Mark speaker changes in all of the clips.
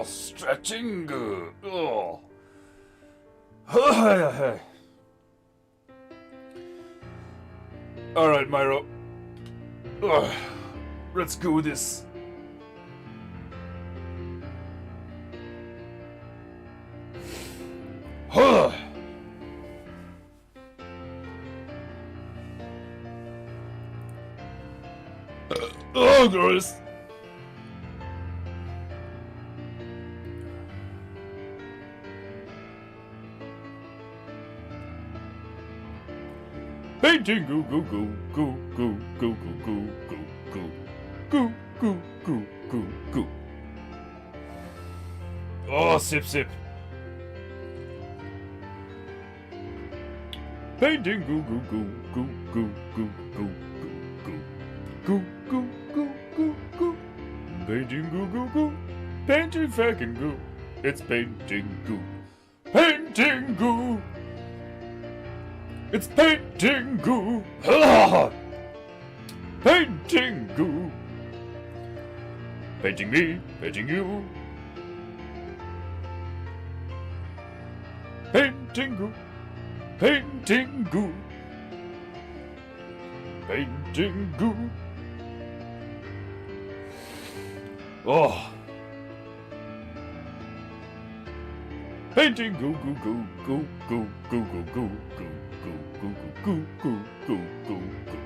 Speaker 1: Oh, stretching. Oh. Alright, Myro. Let's go this. Oh, gross. Painting goo goo goo goo goo goo goo goo goo goo goo goo goo goo. Oh, sip sip. Painting goo goo goo goo goo goo goo goo goo goo goo goo goo. Painting goo goo goo. Painting fucking goo. It's painting goo. Painting goo. It's painting goo. Painting goo. Painting me, painting you. Painting goo. Painting goo. Painting goo. Oh. Painting goo goo goo goo goo goo goo goo goo goo goo goo goo goo goo goo.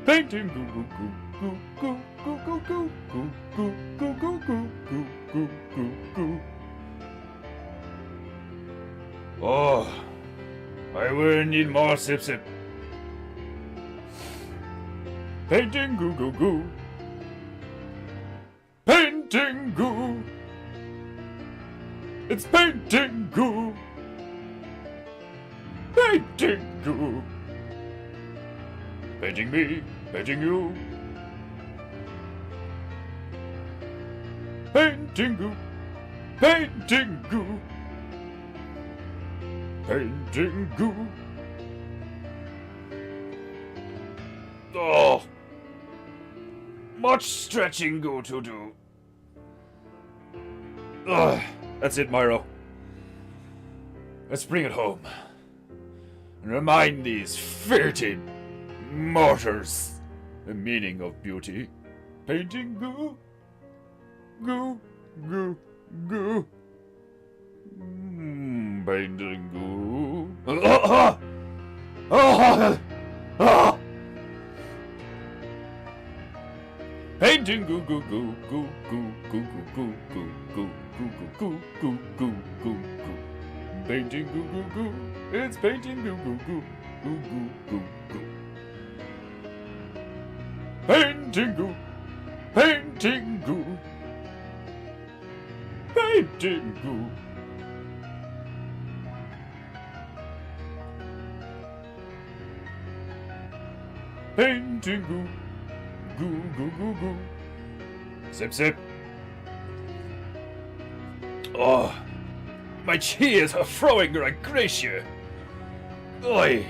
Speaker 1: Painting goo goo goo goo goo goo goo goo goo goo goo goo goo goo goo goo. Oh, I will need more sip sip. Painting goo goo goo. Painting goo. It's painting goo. Painting goo. Painting me, painting you. Painting goo. Painting goo. Painting goo. Oh, much stretching goo to do. Ugh, that's it, Myro. Let's bring it home. And remind these fertile mortars the meaning of beauty. Painting goo. Goo. Goo. Goo. Painting goo. Painting goo goo goo goo goo goo goo goo goo goo goo goo goo goo goo. Painting goo goo goo. It's painting goo goo goo goo goo goo goo. Painting goo. Painting goo. Painting goo. Painting goo. Goo goo goo goo. Sip sip. Oh, my cheers are throwing like glacier. Oi.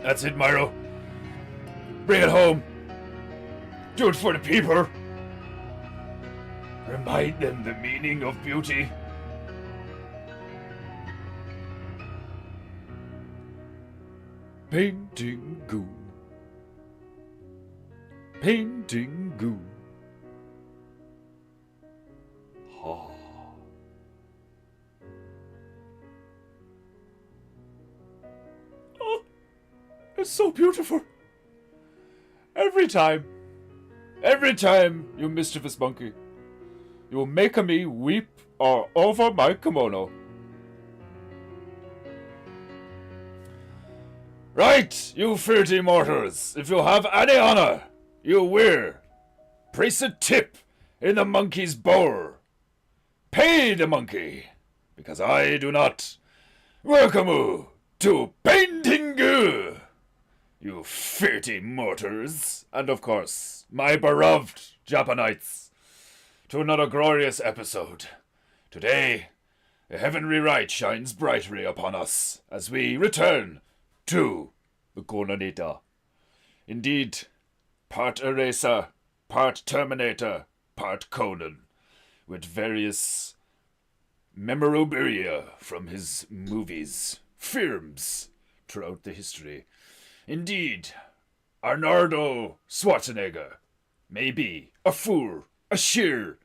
Speaker 1: That's it, Myro. Bring it home. Do it for the people. Remind them the meaning of beauty. Painting goo. Painting goo. Oh. Oh, it's so beautiful. Every time, you mischievous monkey, you make me weep all over my kimono. Right, you filthy mortals, if you have any honor, you will place a tip in the monkey's bowl. Pay the monkey, because I do not. Welcome you to Painting Goo, you filthy mortals, and of course, my beloved Japanites, to another glorious episode. Today, a heavenly light shines brightly upon us as we return to the Conanator. Indeed, part Eraser, part Terminator, part Conan. with various memorabilia from his movies, films, throughout the history. Indeed, Arnoldo Schwarzenegger may be a fool, a sheer,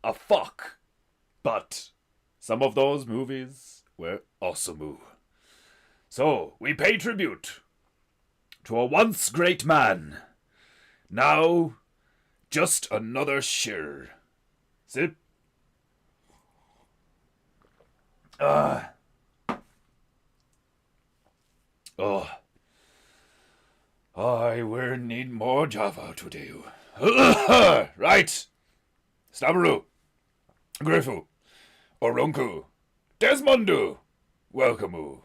Speaker 1: a fuck, but some of those movies were awesome. So, we pay tribute to a once great man, now just another sheer. Sip. Oh. I will need more Java today. Right. Stabru. Griffu. Orunku. Desmondu. Welcome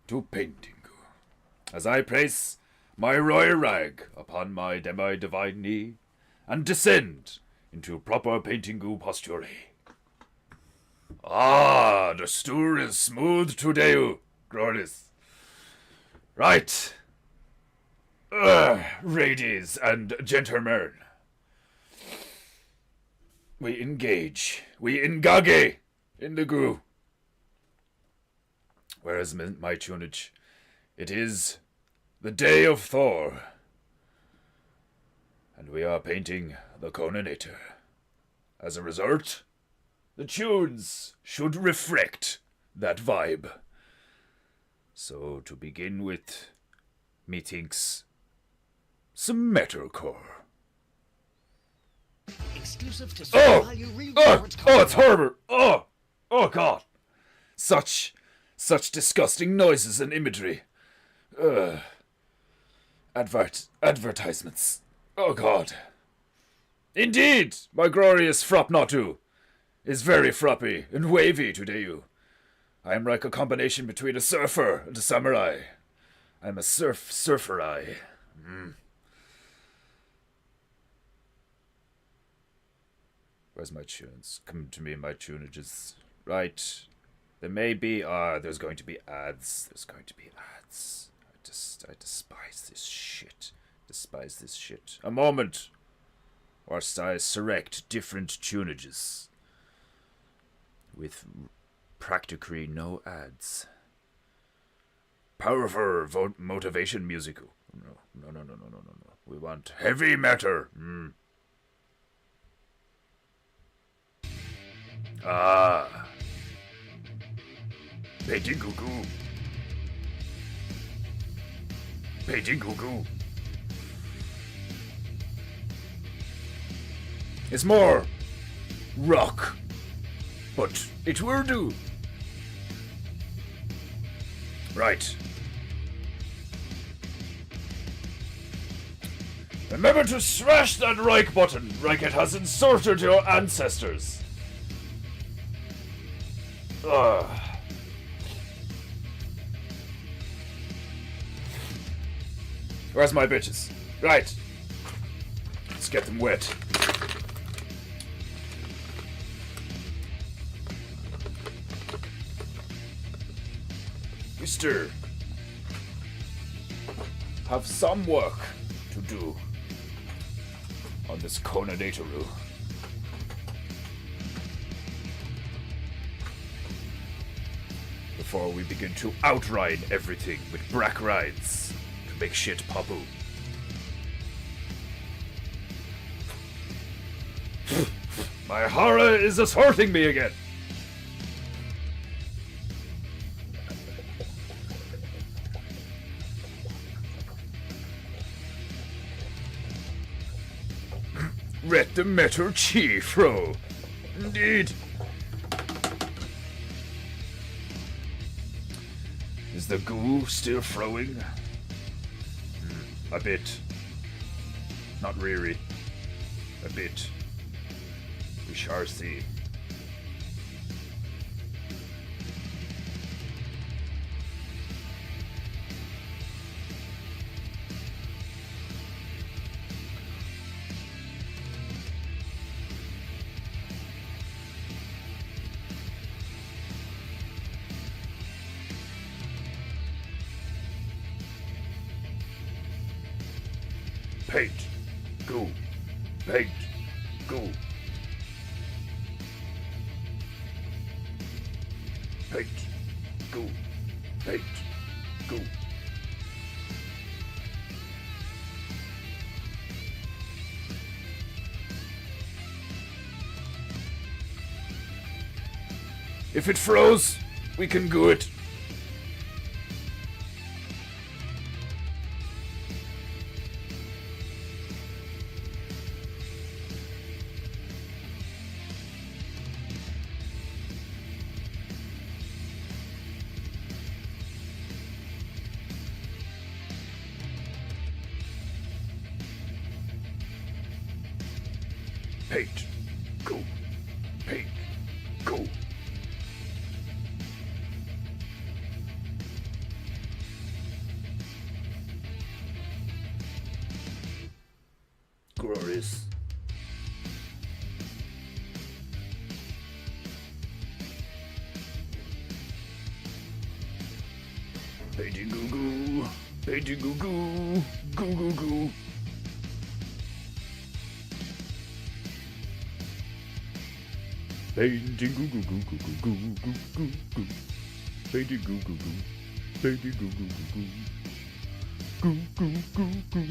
Speaker 1: to Paintingu. As I place my royal rag upon my demi-divine knee and descend into proper Paintingu posture. Ah, the stool is smooth today, glorious. Right. Ladies and gentlemen. We engage. We engage in the goo. Where is my tunage? It is the day of Thor. And we are painting the Conanator. As a result, the tunes should reflect that vibe. So to begin with, methinks some metalcore.
Speaker 2: Exclusive to
Speaker 1: it's horrible. Oh God. Such disgusting noises and imagery. Advertisements. Oh God. Indeed, my glorious Frapnatu is very froppy and wavy today. I am like a combination between a surfer and a samurai. I'm a surfer-eye. Where's my tunes? Come to me, my tunages. Right. There may be, there's going to be ads. There's going to be ads. I despise this shit. Despise this shit. A moment. Whilst I select different tunages. With practically no ads. Powerful motivation musical. No. We want heavy metal. Paintingu goo. Paintingu goo. It's more rock, but it will do. Right. Remember to smash that like button like it has insulted your ancestors. Where's my bitches? Right. Let's get them wet. We still have some work to do on this Conanator. Before we begin to outride everything with brack rides to make shit pop-oo. My horror is assaulting me again. Ret the metal chi fro. Indeed. Is the goo still throwing? A bit. Not really. A bit. We shall see. Paint. Goo. Paint. Goo. paint, go, paint, go. If it froze, we can go it. Paint, go, paint, go. Glorious. Painting goo goo, painting goo goo, goo goo goo. Painting goo goo goo goo goo goo goo goo goo. Painting goo goo goo, painting goo goo goo goo goo goo goo goo.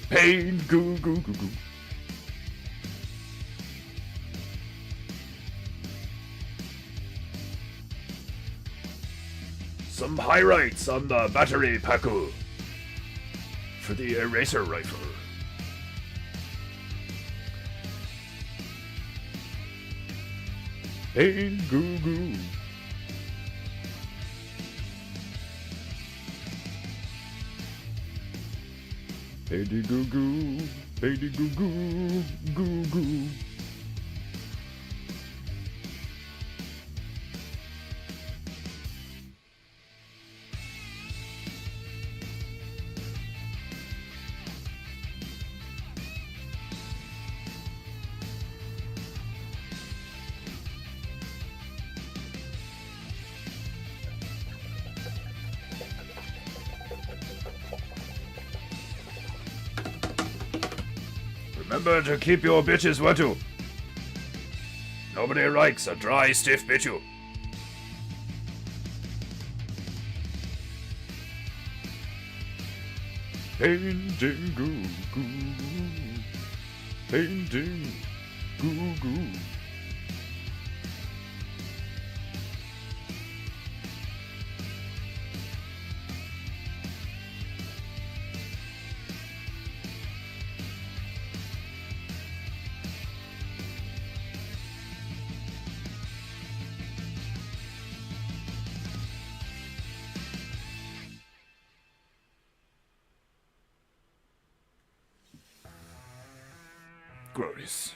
Speaker 1: Paint goo goo goo goo. Some highlights on the battery packer for the eraser rifle. Paint goo goo. Painty goo goo, painty goo goo, goo goo. Remember to keep your bitches wet. Nobody likes a dry, stiff bitch. Painting goo goo, painting goo goo. Glorious.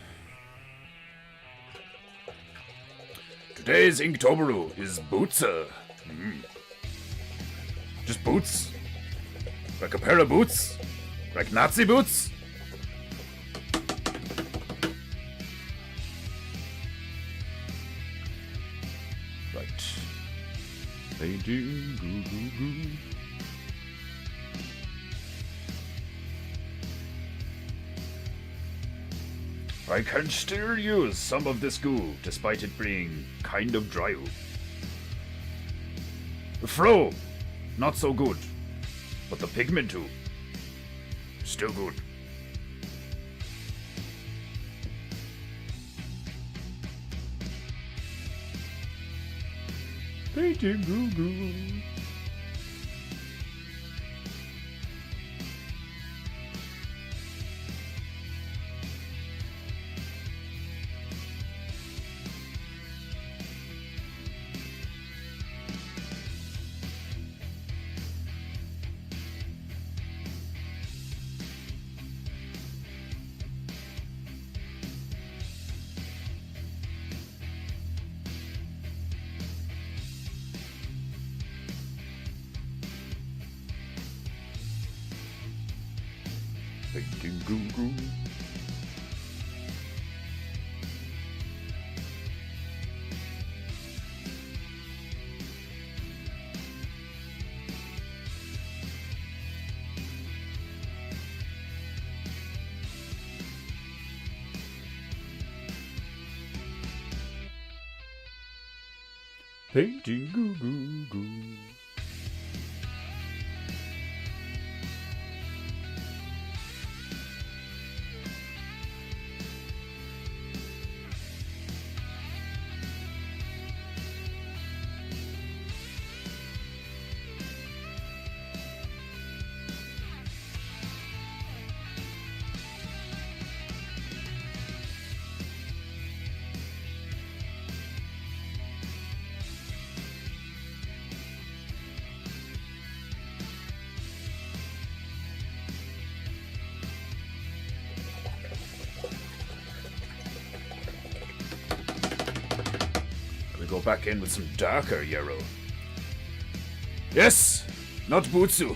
Speaker 1: Today's Inktober is boots. Just boots. Like a pair of boots. Like Nazi boots. Right. They do goo goo goo. I can still use some of this goo, despite it being kind of dry. The flow, not so good, but the pigment too, still good. Painting goo goo. Painting goo goo. Painting goo goo goo. Go back in with some darker yellow. Yes, not Butsu.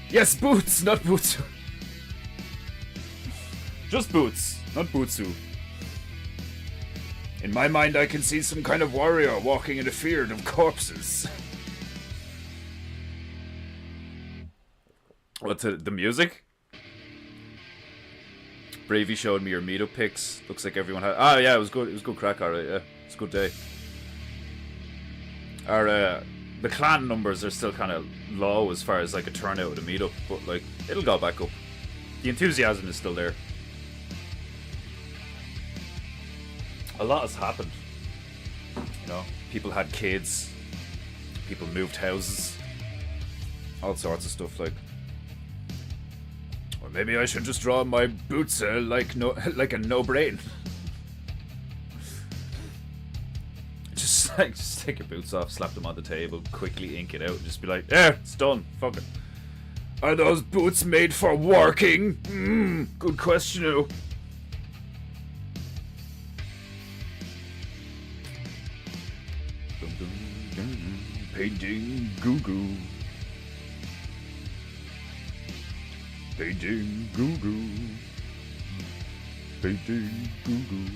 Speaker 1: Yes, boots, not Butsu. Just boots, not Butsu. In my mind, I can see some kind of warrior walking in a field of corpses. What's the music? Bravey showed me your meetup pics. Looks like everyone had. Ah, yeah, it was good. It was good crack, alright. Yeah, it's a good day. The clan numbers are still kind of low as far as like a turnout at a meetup, but like it'll go back up. The enthusiasm is still there. A lot has happened. You know, people had kids, people moved houses, all sorts of stuff. Like, or maybe I should just draw my boots like a no brain. Just take your boots off, slap them on the table, quickly ink it out, and just be like, yeah, it's done. Fuck it. Are those boots made for working? Good question. Painting goo goo. Painting goo goo. Painting goo goo.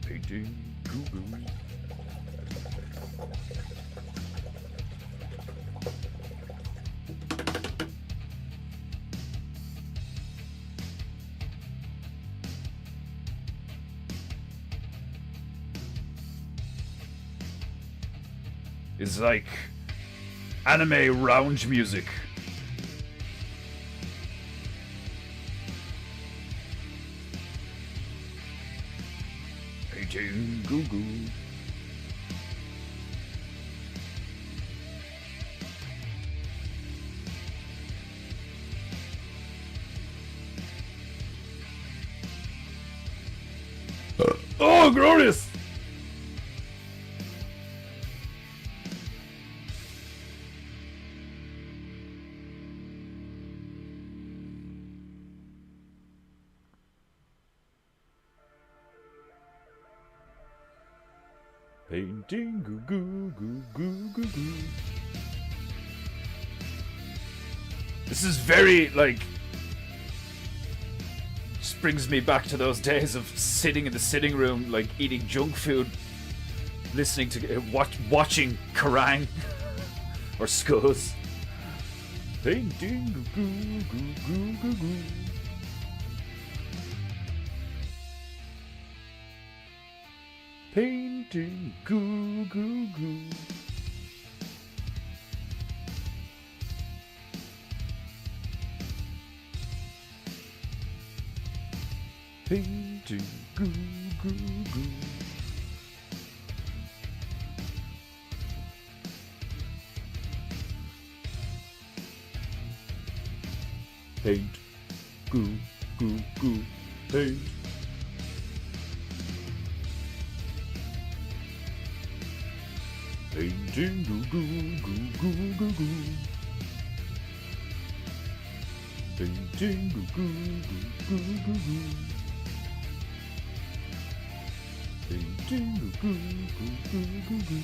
Speaker 1: Painting goo goo. It's like anime lounge music. Painting goo goo. Oh, glorious! Painting goo goo goo goo goo goo. This is very, like, just brings me back to those days of sitting in the sitting room, like, eating junk food, listening to, watching Kerrang! Or Skulls. Painting goo goo goo goo goo goo. Painting goo goo goo. Painting goo goo goo. Paint goo goo goo. Paint. Painting goo goo goo goo goo goo. Painting goo goo goo goo goo goo. Painting goo goo goo goo goo goo.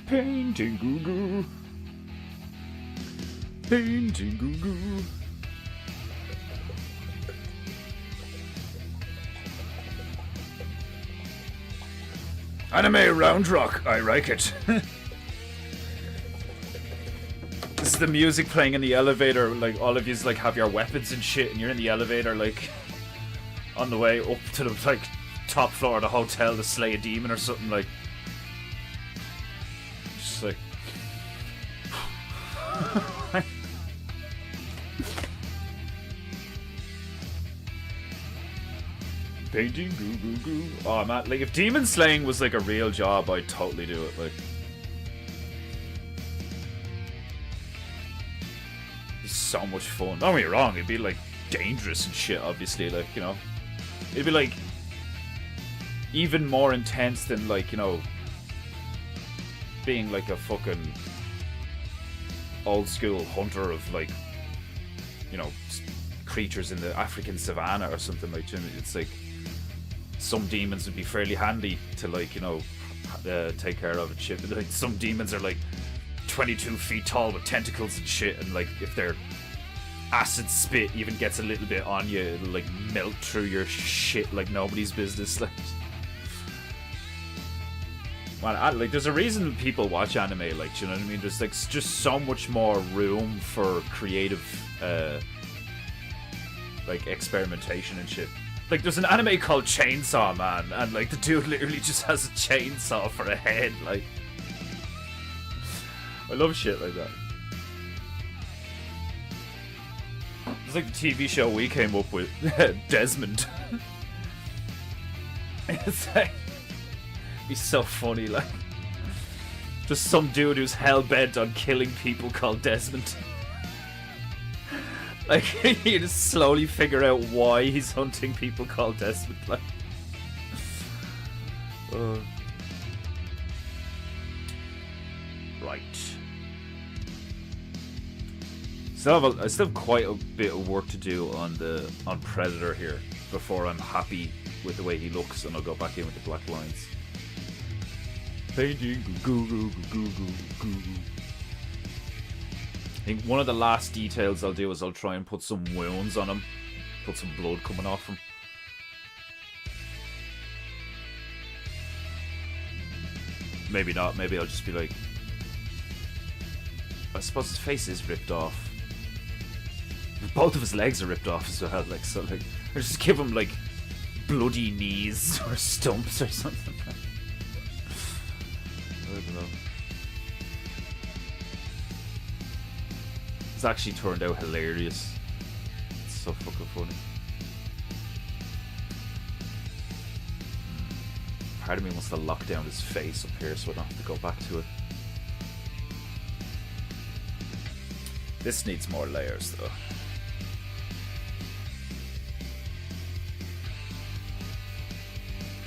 Speaker 1: Painting goo goo. Painting goo goo. Anime round rock, I like it. This is the music playing in the elevator, like all of yous like have your weapons and shit, and you're in the elevator like on the way up to the like top floor of the hotel to slay a demon or something, like just like painting goo goo goo. Oh man, like if demon slaying was like a real job, I'd totally do it. Like it's so much fun. Don't get me wrong, it'd be like dangerous and shit, obviously, like, you know. It'd be like even more intense than like, you know, being like a fucking old school hunter of like, you know, creatures in the African savannah or something, like, you know, it's like some demons would be fairly handy to like, you know, take care of and shit. But like some demons are like 22 feet tall with tentacles and shit, and like if their acid spit even gets a little bit on you, it'll like melt through your shit like nobody's business. Like, man, like there's a reason people watch anime, like, you know what I mean? There's like just so much more room for creative like experimentation and shit. Like there's an anime called Chainsaw Man, and like the dude literally just has a chainsaw for a head. Like I love shit like that. It's like the TV show we came up with, Desmond. It's like, he's so funny, like just some dude who's hell bent on killing people called Desmond. Like you just slowly figure out why he's hunting people called Desmond. Like, right. I still have quite a bit of work to do on Predator here before I'm happy with the way he looks, and I'll go back in with the black lines. Painting goo goo goo goo goo goo. I think one of the last details I'll do is I'll try and put some wounds on him, put some blood coming off him. Maybe not. Maybe I'll just be like, I suppose his face is ripped off. Both of his legs are ripped off as well, like, so like I'll just give him like bloody knees or stumps or something. I don't know. It's actually turned out hilarious. It's so fucking funny. Part of me wants to lock down his face up here so I don't have to go back to it. This needs more layers though.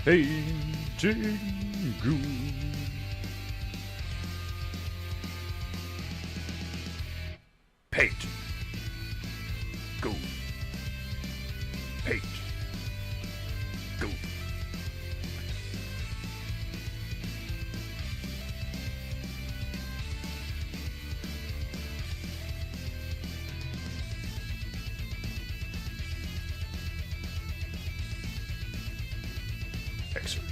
Speaker 1: Painting goo. Paint. Goo. Paint. Goo. Excellent.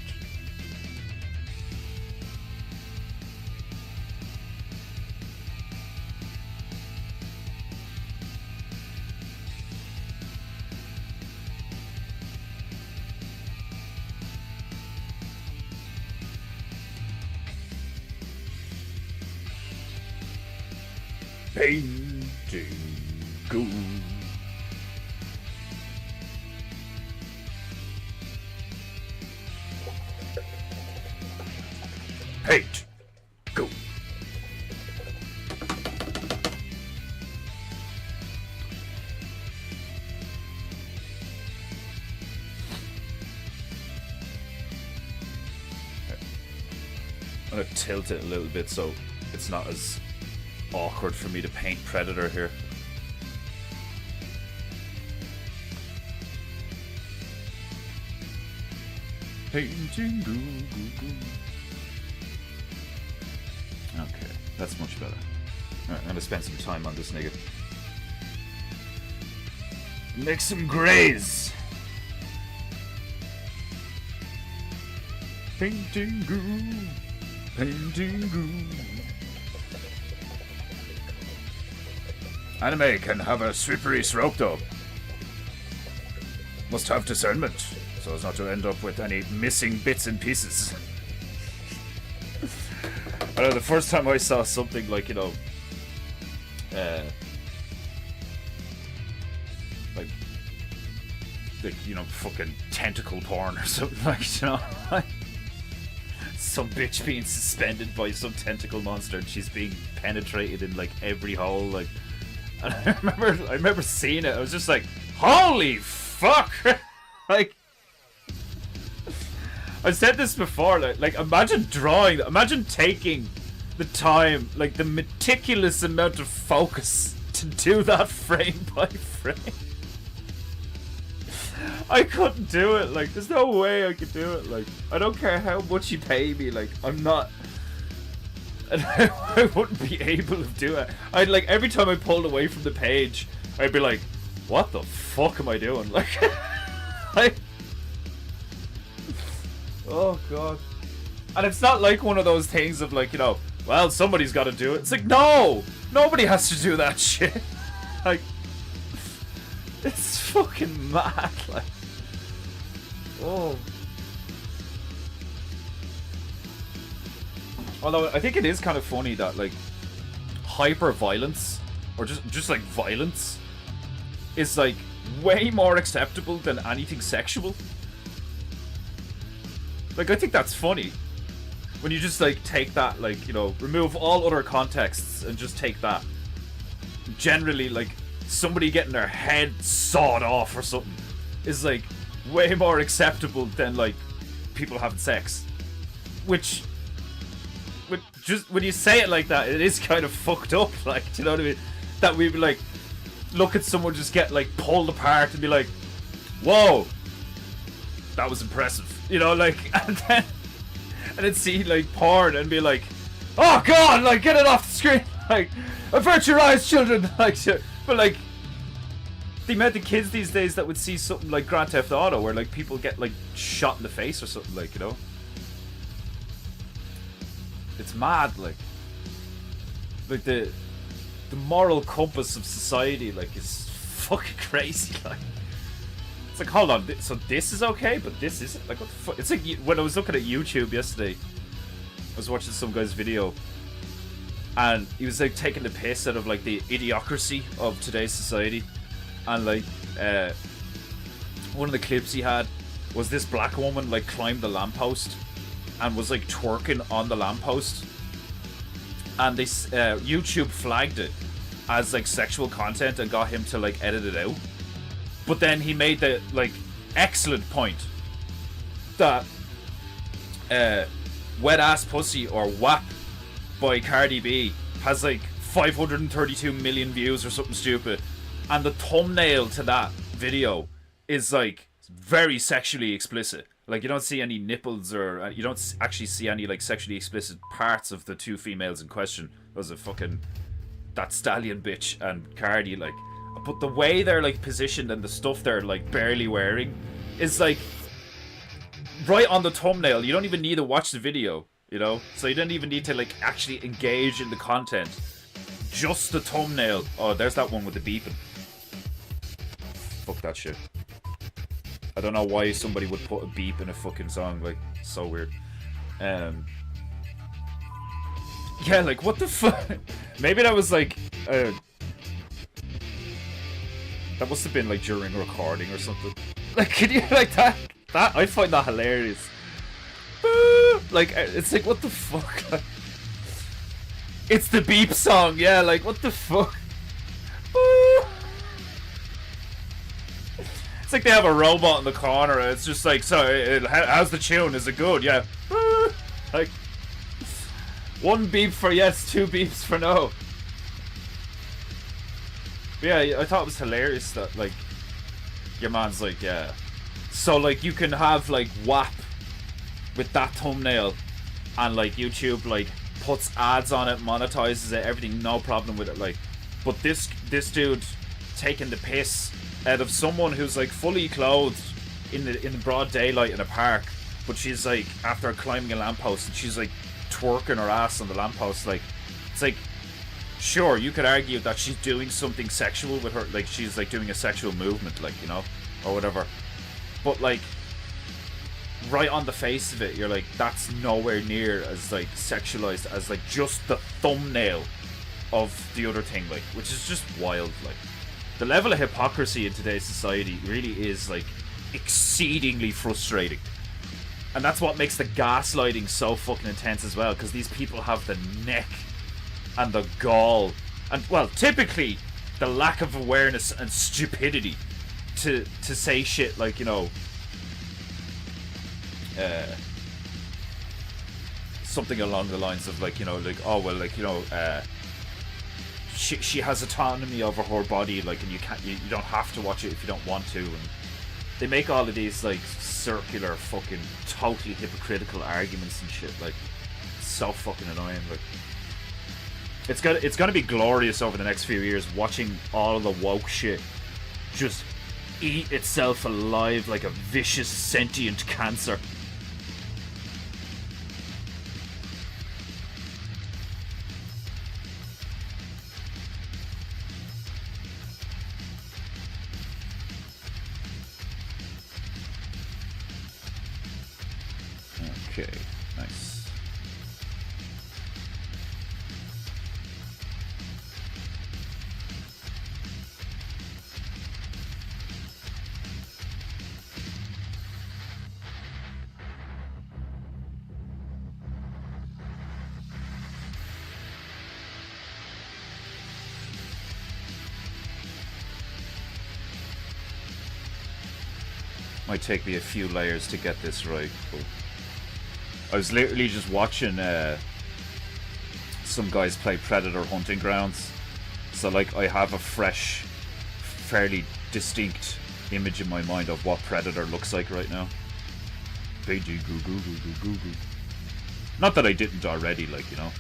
Speaker 1: Painting goo. Paint goo. I'm gonna tilt it a little bit so it's not as awkward for me to paint Predator here. Painting goo goo goo. That's much better. Alright, I'm gonna spend some time on this nigga. Make some greys! Paintingu! Paintingu! Anime can have a slippery slope though. Must have discernment, so as not to end up with any missing bits and pieces. I know the first time I saw something like, you know, like, you know, fucking tentacle porn or something, like, you know, like some bitch being suspended by some tentacle monster and she's being penetrated in like every hole, like, and I remember seeing it. I was just like, holy fuck! Like, I've said this before, like imagine taking the time, like the meticulous amount of focus to do that frame by frame. I couldn't do it, like, there's no way I could do it, like, I don't care how much you pay me, like, I'm not, and I wouldn't be able to do it. I'd, like, every time I pulled away from the page, I'd be like, what the fuck am I doing, like, like, oh god. And it's not like one of those things of, like, you know, well, somebody's got to do it. It's like, no, nobody has to do that shit. Like, it's fucking mad, like, oh. Although I think it is kind of funny that, like, hyper violence or just like violence is like way more acceptable than anything sexual. Like, I think that's funny when you just like take that, like, you know, remove all other contexts and just take that. Generally, like, somebody getting their head sawed off or something is like way more acceptable than like people having sex, which just when you say it like that, it is kind of fucked up, like, do you know what I mean? That we'd be like, look at someone just get like pulled apart and be like, whoa, that was impressive, you know, like, and then see like porn and be like, oh god, like, get it off the screen, like, avert your eyes, children, like, but like the amount of kids these days that would see something like Grand Theft Auto where like people get like shot in the face or something, like, you know, it's mad, like the moral compass of society, like, is fucking crazy, like, it's like, hold on, so this is okay but this isn't, like, what the fuck? It's like when I was looking at YouTube yesterday, I was watching some guy's video and he was like taking the piss out of like the idiocracy of today's society, and like one of the clips he had was this black woman like climbed the lamppost and was like twerking on the lamppost, and they YouTube flagged it as like sexual content and got him to like edit it out. But then he made the like excellent point that Wet Ass Pussy or WAP by Cardi B has like 532 million views or something stupid, and the thumbnail to that video is like very sexually explicit. Like, you don't see any nipples, or you don't actually see any like sexually explicit parts of the two females in question. Those are fucking that stallion bitch and Cardi, like, but the way they're like positioned and the stuff they're like barely wearing is like right on the thumbnail. You don't even need to watch the video, you know, so you don't even need to like actually engage in the content. Just the thumbnail. Oh, there's that one with the beeping. Fuck that shit. I don't know why somebody would put a beep in a fucking song, like, so weird. Yeah, like, what the fuck? Maybe that was like that must have been like during recording or something. Like, can you, like, that I find that hilarious. Like, it's like, what the fuck? Like, it's the beep song, yeah, like, what the fuck? It's like they have a robot in the corner and it's just like, so, how's the tune? Is it good? Yeah. Like, one beep for yes, two beeps for no. But yeah, I thought it was hilarious that, like, your man's like, yeah. So, like, you can have, like, WAP with that thumbnail and, like, YouTube, like, puts ads on it, monetizes it, everything, no problem with it. Like, but this dude taking the piss out of someone who's like fully clothed in the broad daylight in a park, but she's like after climbing a lamppost and she's like twerking her ass on the lamppost. Like, it's like, sure, you could argue that she's doing something sexual with her, like she's like doing a sexual movement, like, you know, or whatever. But like, right on the face of it, you're like, that's nowhere near as like sexualized as like just the thumbnail of the other thing, like, which is just wild. Like, the level of hypocrisy in today's society really is like exceedingly frustrating. And that's what makes the gaslighting so fucking intense as well, because these people have the neck and the gall and, well, typically the lack of awareness and stupidity to say shit like, you know, something along the lines of like, you know, like, oh well, like, you know, she has autonomy over her body, like, and you don't have to watch it if you don't want to. And they make all of these like circular fucking totally hypocritical arguments and shit. Like, it's so fucking annoying. Like, it's gonna be glorious over the next few years watching all of the woke shit just eat itself alive like a vicious sentient cancer. Okay, nice. Might take me a few layers to get this right, but I was literally just watching some guys play Predator Hunting Grounds, so like I have a fresh, fairly distinct image in my mind of what Predator looks like right now. Not that I didn't already, like, you know.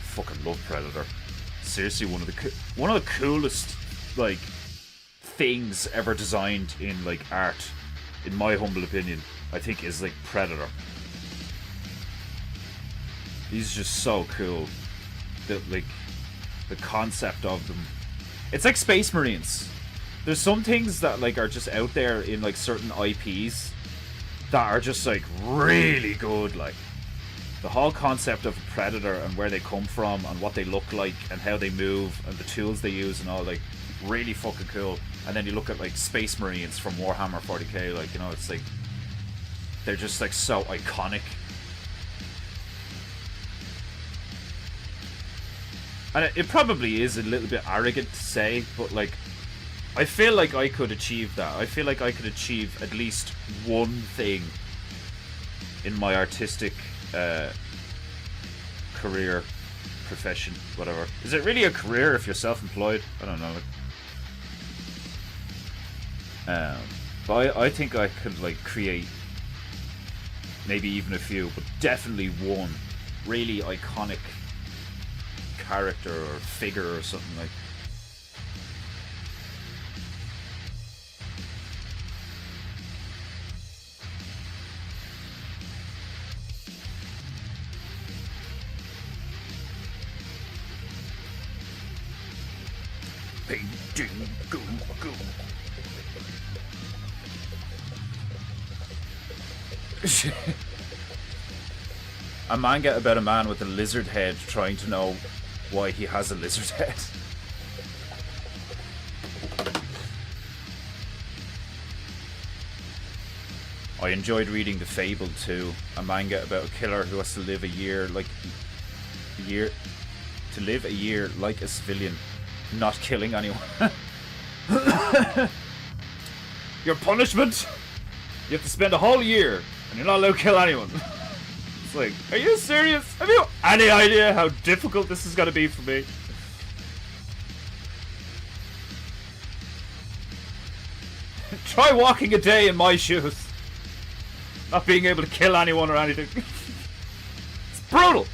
Speaker 1: Fucking love Predator. Seriously, one of the coolest like things ever designed in like art, in my humble opinion, I think, is like Predator. He's just so cool. The concept of them. It's like Space Marines. There's some things that like are just out there in like certain IPs that are just like really good. Like the whole concept of a Predator and where they come from and what they look like and how they move and the tools they use and all, like, really fucking cool. And then you look at like Space Marines from Warhammer 40k, like, you know, it's like they're just like so iconic. And it probably is a little bit arrogant to say, but like, I feel like I could achieve that. I feel like I could achieve at least one thing in my artistic career, profession, whatever. Is it really a career if you're self-employed? I don't know. But I think I could like create maybe even a few, but definitely one really iconic character or figure or something like. Painting, go. A manga about a man with a lizard head trying to know why he has a lizard head. I enjoyed reading The Fable too, a manga about a killer who has to live a year like a civilian, not killing anyone. Your punishment? You have to spend a whole year and you're not allowed to kill anyone. It's like, are you serious? Have you any idea how difficult this is going to be for me? Try walking a day in my shoes. Not being able to kill anyone or anything. It's
Speaker 2: Brutal!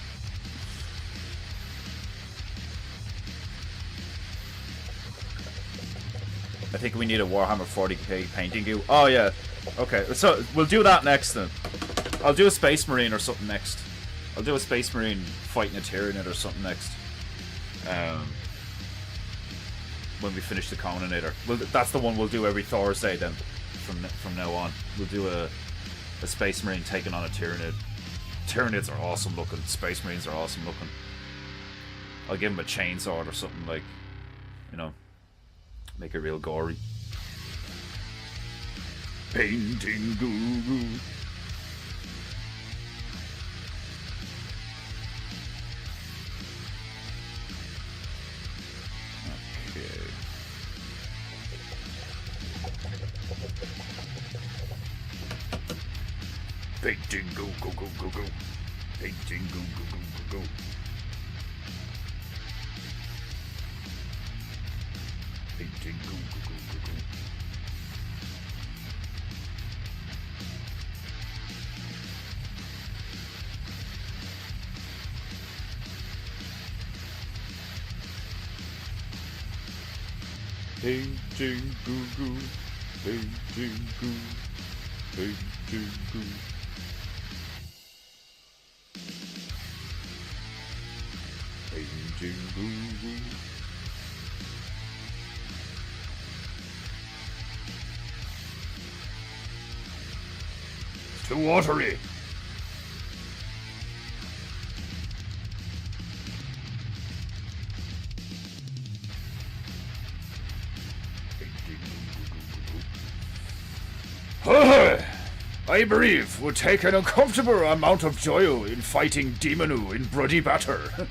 Speaker 2: I think we need a Warhammer 40k painting goo. Oh yeah. Okay, so we'll do that next then. I'll do a Space Marine or something next. I'll do a Space Marine fighting a Tyranid or something next. When we finish the Conanator. Well, that's the one we'll do every Thursday then. From now on. We'll do a Space Marine taking on a Tyranid. Tyranids are awesome looking. Space Marines are awesome looking. I'll give him a chainsword or something, like, you know, make it real gory. Painting guru. Okay. Painting go go go go go. Painting go go go go go. Painting go go go go go. Painting goo goo, painting goo, painting goo. Painting goo goo. It's too watery. I believe would take an uncomfortable amount of joy in fighting Demonu in bloody batter,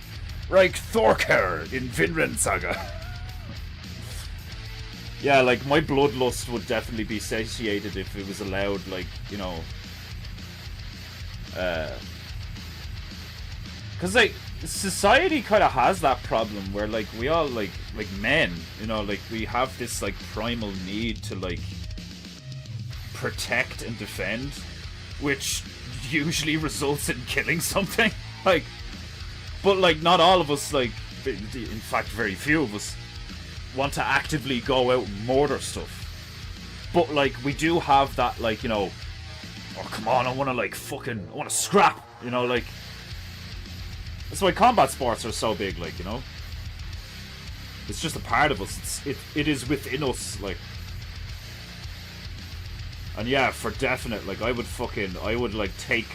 Speaker 2: like Thorker in Vinland Saga. Yeah, like, my bloodlust would definitely be satiated if it was allowed, like, you know, because, like, society kind of has that problem where, like, we all, like men, you know, like, we have this, like, primal need to, like, protect and defend, which usually results in killing something. Like, but, like, not all of us, like, in fact, very few of us want to actively go out and murder stuff. But, like, we do have that, like, you know, oh, come on, I want to scrap, you know, like, that's why combat sports are so big, like, you know, it's just a part of us, it is within us, like. And yeah, for definite, like, I would like take.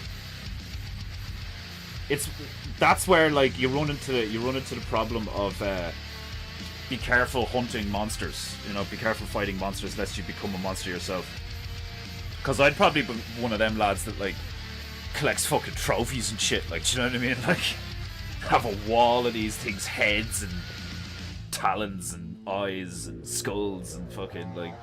Speaker 2: That's where, like, you run into the problem of be careful hunting monsters. You know, be careful fighting monsters lest you become a monster yourself. Because I'd probably be one of them lads that, like, collects fucking trophies and shit. Like, do you know what I mean? Like, have a wall of these things' heads and talons and eyes and skulls and fucking, like,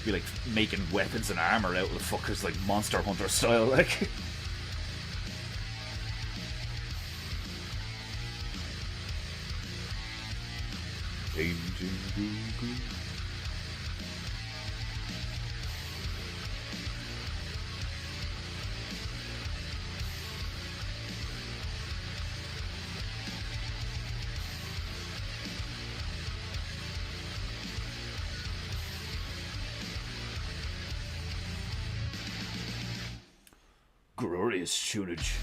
Speaker 2: be like making weapons and armor out of the fuckers, like Monster Hunter style, like. Glorious tunage.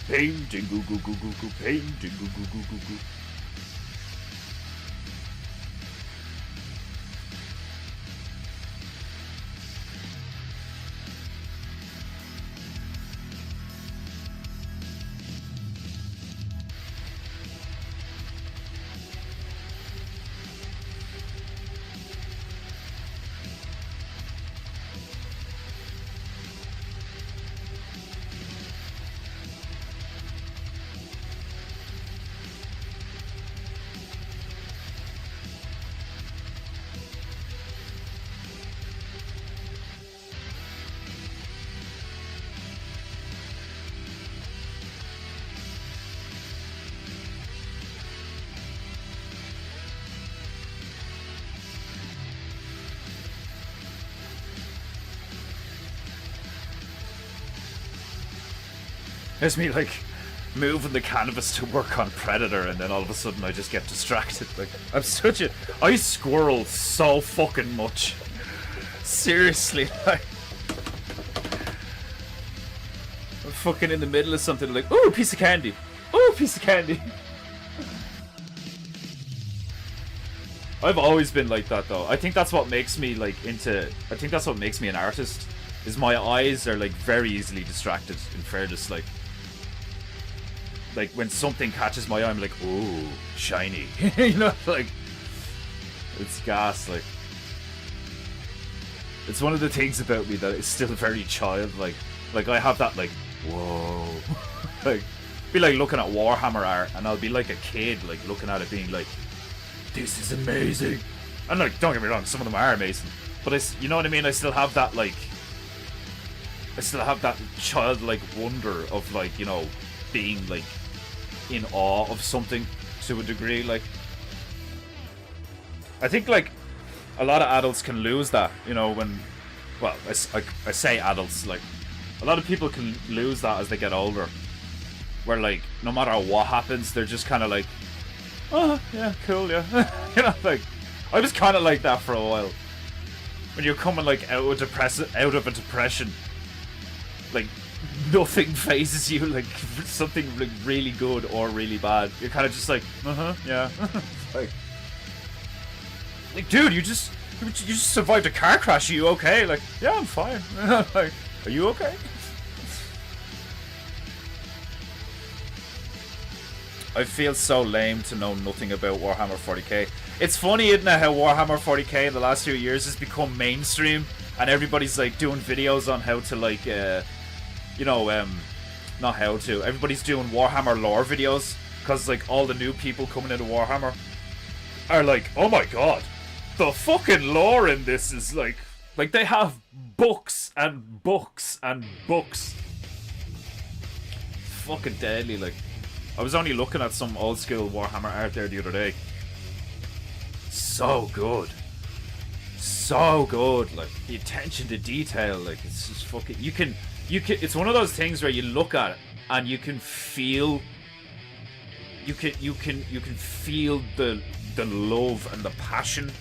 Speaker 2: Painting goo goo goo goo goo, painting goo goo goo goo goo. There's me like moving the canvas to work on Predator, and then all of a sudden I just get distracted. Like I squirrel so fucking much. Seriously, like I'm fucking in the middle of something like, ooh, piece of candy. Ooh, piece of candy. I've always been like that though. I think that's what makes me I think that's what makes me an artist. Is my eyes are like very easily distracted, in fairness. Like when something catches my eye, I'm like, ooh, shiny. You know, like it's gas. It's one of the things about me that is still very childlike. Like I have that like, whoa. Like be like looking at Warhammer art, and I'll be like a kid like looking at it being like, this is amazing. And like, don't get me wrong, some of them are amazing, but you know what I mean, I still have that childlike wonder of like, you know, being like in awe of something to a degree. Like I think like a lot of adults can lose that, you know, when, well, I say adults, like a lot of people can lose that as they get older, where like no matter what happens, they're just kind of like, oh yeah, cool, yeah. You know, like I was kind of like that for a while. When you're coming like out of a depression, like nothing phases you, like something like really good or really bad. You're kind of just like, yeah. like, dude, you just survived a car crash. Are you okay? Like, yeah, I'm fine. Like, are you okay? I feel so lame to know nothing about Warhammer 40k. It's funny, isn't it, how Warhammer 40k in the last few years has become mainstream, and everybody's like doing videos on how to like, you know, not how to. Everybody's doing Warhammer lore videos, because like all the new people coming into Warhammer are like, oh my god, the fucking lore in this is like they have books and books and books. Fucking deadly. Like, I was only looking at some old school Warhammer art there the other day. So good. So good. Like, the attention to detail, like, it's just fucking, you can, it's one of those things where you look at it and you can feel, you can feel the love and the passion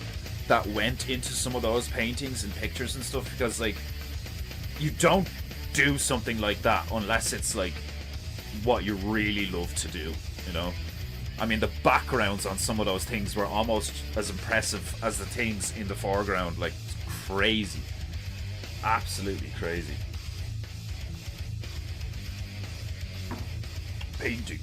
Speaker 2: that went into some of those paintings and pictures and stuff, because like, you don't do something like that unless it's like what you really love to do, you know. I mean, the backgrounds on some of those things were almost as impressive as the things in the foreground. Like, it's crazy, absolutely crazy. Painting.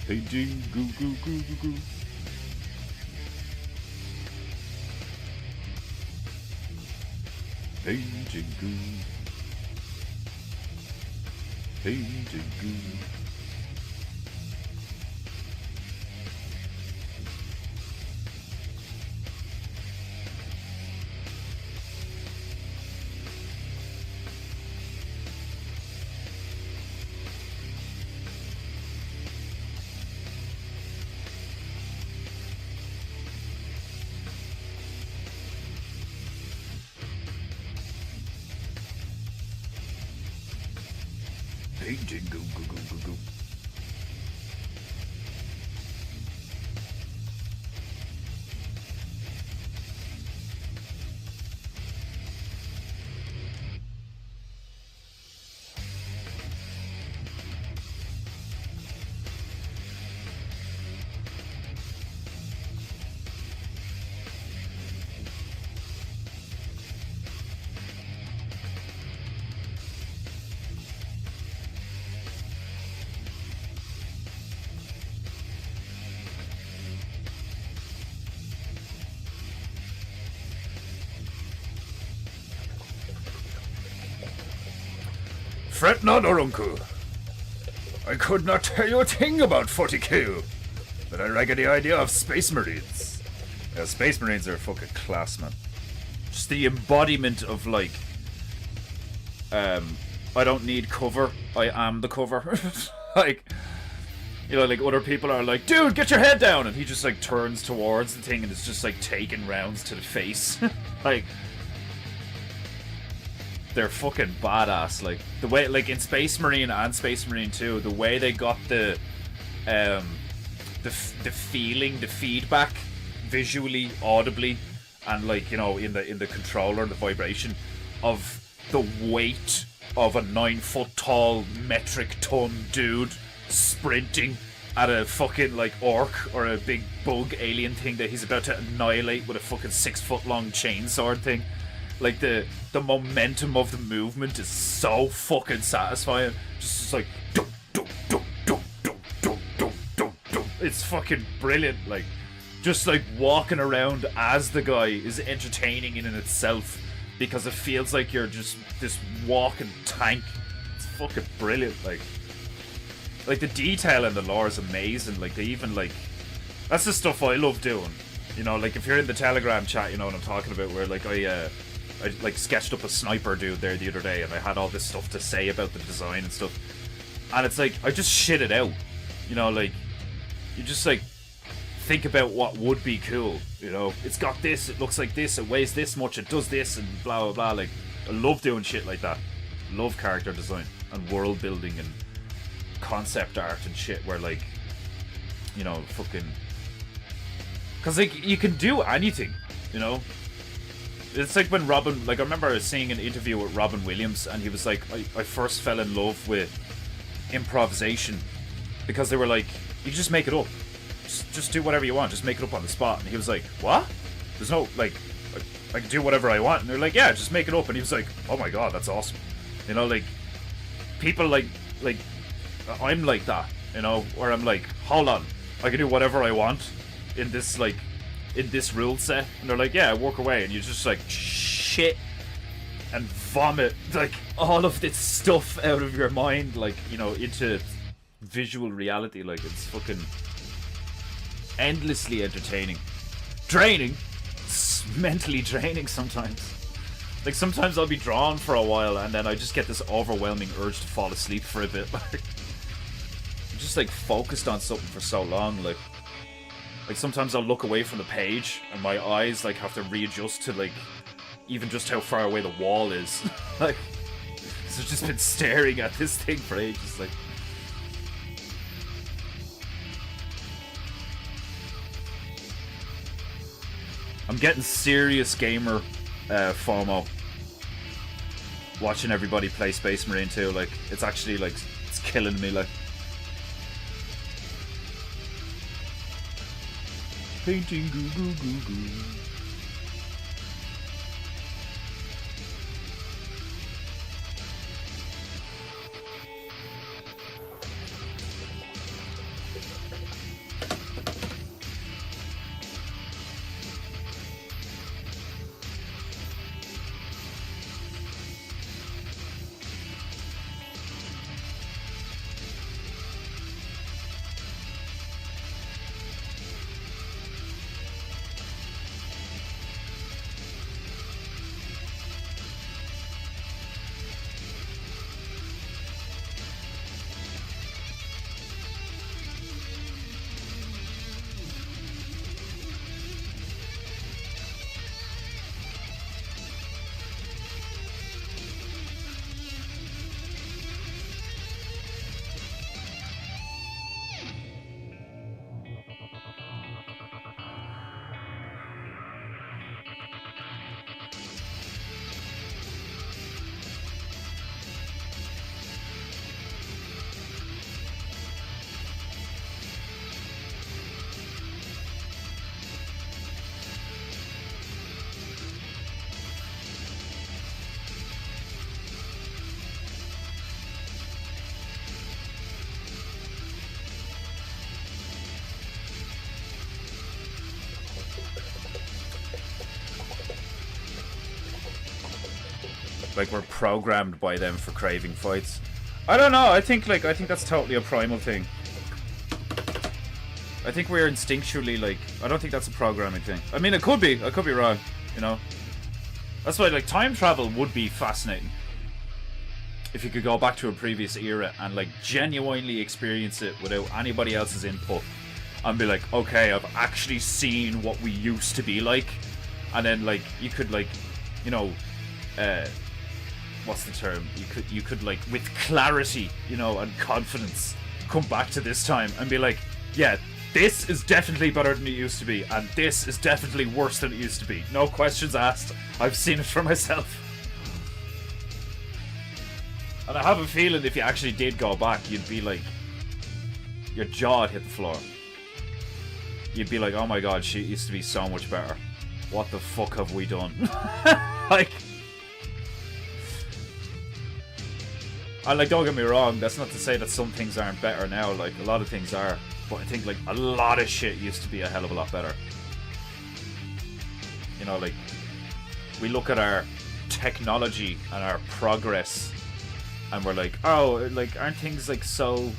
Speaker 2: Painting, goo goo goo goo goo. Painting goo. Painting goo. Painting goo goo goo goo goo. Fret not, Orunku. I could not tell you a thing about 40k.
Speaker 1: But I like the idea of Space Marines. Yeah, Space Marines are fucking class, man.
Speaker 2: Just the embodiment of, like, I don't need cover, I am the cover. Like, you know, like, other people are like, dude, get your head down, and he just, like, turns towards the thing and is just, like, taking rounds to the face. Like, they're fucking badass. Like, the way, like, in Space Marine and Space Marine 2, the way they got the feeling, the feedback, visually, audibly, and, like, you know, in the controller, the vibration of the weight of a 9-foot tall metric ton dude sprinting at a fucking, like, orc or a big bug alien thing that he's about to annihilate with a fucking 6-foot long chainsaw thing. Like, the momentum of the movement is so fucking satisfying. Just like, dum, dum, dum, dum, dum, dum, dum, dum, dum. It's fucking brilliant. Like, just like walking around as the guy is entertaining in itself, because it feels like you're just this walking tank. It's fucking brilliant. Like the detail in the lore is amazing. Like, they even, like, that's the stuff I love doing. You know, like, if you're in the Telegram chat, you know what I'm talking about, where, like, I like sketched up a sniper dude there the other day, and I had all this stuff to say about the design and stuff. And it's like, I just shit it out. You know, like, you just, like, think about what would be cool. You know, it's got this, it looks like this, it weighs this much, it does this, and blah blah blah. Like, I love doing shit like that. Love character design and world building and concept art and shit, where, like, you know, fucking, because, like, you can do anything, you know. It's like when Robin, like, I remember seeing an interview with Robin Williams, and he was like, I first fell in love with improvisation because they were like, you can just make it up, just do whatever you want, just make it up on the spot. And he was like, what? There's no, like, I can do whatever I want. And they're like, yeah, just make it up. And he was like, oh my god, that's awesome. You know, like, people like I'm like that, you know, where I'm like, hold on, I can do whatever I want in this, like, in this rule set. And they're like, yeah, work away. And you just, like, shit and vomit, like, all of this stuff out of your mind, like, you know, into visual reality. Like, it's fucking endlessly entertaining. Draining. It's mentally draining sometimes. Like, sometimes I'll be drawn for a while, and then I just get this overwhelming urge to fall asleep for a bit. Like, I'm just, like, focused on something for so long. Like sometimes I'll look away from the page, and my eyes, like, have to readjust to, like, even just how far away the wall is. Like, so I've just been staring at this thing for ages. Like, I'm getting serious gamer FOMO watching everybody play Space Marine 2. Like, it's actually, like, it's killing me. Like, painting goo goo goo goo. Like, we're programmed by them for craving fights. I don't know, I think that's totally a primal thing. I think we're instinctually like, I don't think that's a programming thing. I mean, it could be. I could be wrong. You know. That's why like time travel would be fascinating. If you could go back to a previous era and like genuinely experience it without anybody else's input, and be like, okay, I've actually seen what we used to be like, and then like you could like, you know, what's the term? You could like with clarity, you know, and confidence, come back to this time and be like, yeah, this is definitely better than it used to be, and this is definitely worse than it used to be. No questions asked. I've seen it for myself. And I have a feeling if you actually did go back, you'd be like, your jaw'd hit the floor. You'd be like, oh my god, shit used to be so much better. What the fuck have we done? Like, and like, don't get me wrong, that's not to say that some things aren't better now. Like, a lot of things are. But I think like a lot of shit used to be a hell of a lot better. You know, like, we look at our technology and our progress, and we're like, oh, like, aren't things like so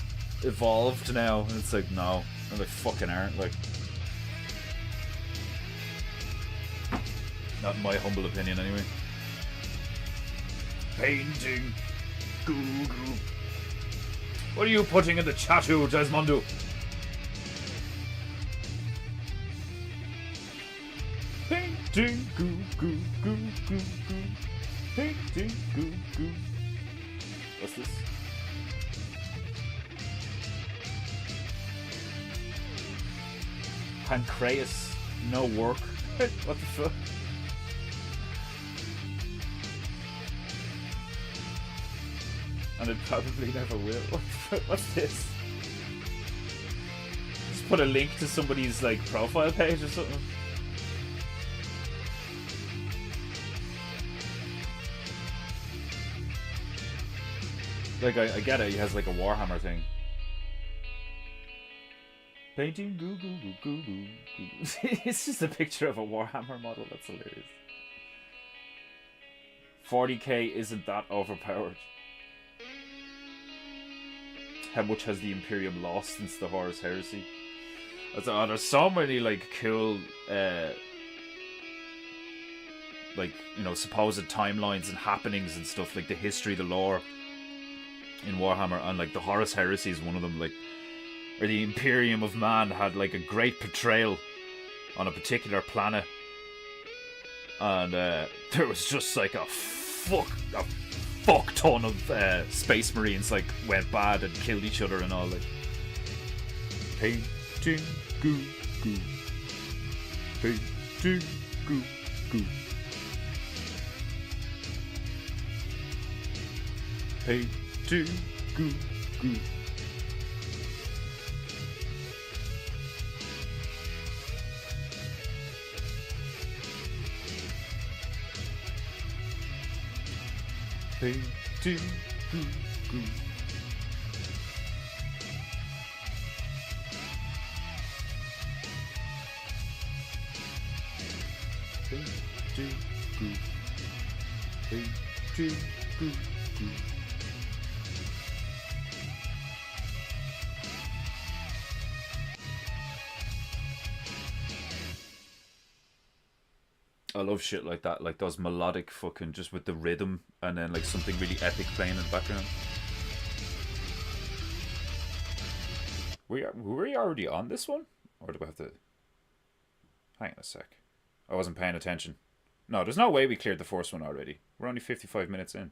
Speaker 2: evolved now? And it's like, no, they fucking aren't. Like, not in my humble opinion, anyway. Painting Google. What are you putting in the chattu, Desmondo? Painting Google, Google. Painting Google. What's this? Pancreas, no work. What the fuck? And it probably never will. What's this? Just put a link to somebody's like profile page or something. Like, I get it, he has like a Warhammer thing. Painting goo goo goo goo goo goo. It's just a picture of a Warhammer model, that's hilarious. 40k isn't that overpowered. How much has the Imperium lost since the Horus Heresy? There's so many like cool like, you know, supposed timelines and happenings and stuff, like the history, the lore in Warhammer, and like the Horus Heresy is one of them, like, where the Imperium of Man had like a great betrayal on a particular planet, and there was just like a fuck ton of space marines like went bad and killed each other and all. Like, painting goo goo, painting goo goo, painting goo goo. Painting goo goo. Painting goo. Painting goo goo. I love shit like that, like those melodic fucking, just with the rhythm and then like something really epic playing in the background. Were we already on this one? Or do we have to... Hang on a sec. I wasn't paying attention. No, there's no way we cleared the first one already. We're only 55 minutes in.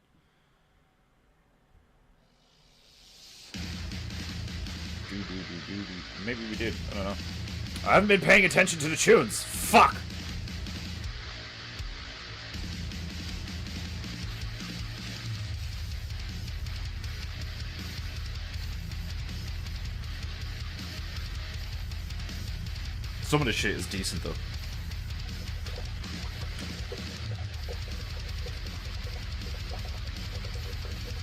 Speaker 2: Maybe we did, I don't know. I haven't been paying attention to the tunes. Fuck! Some of the shit is decent though.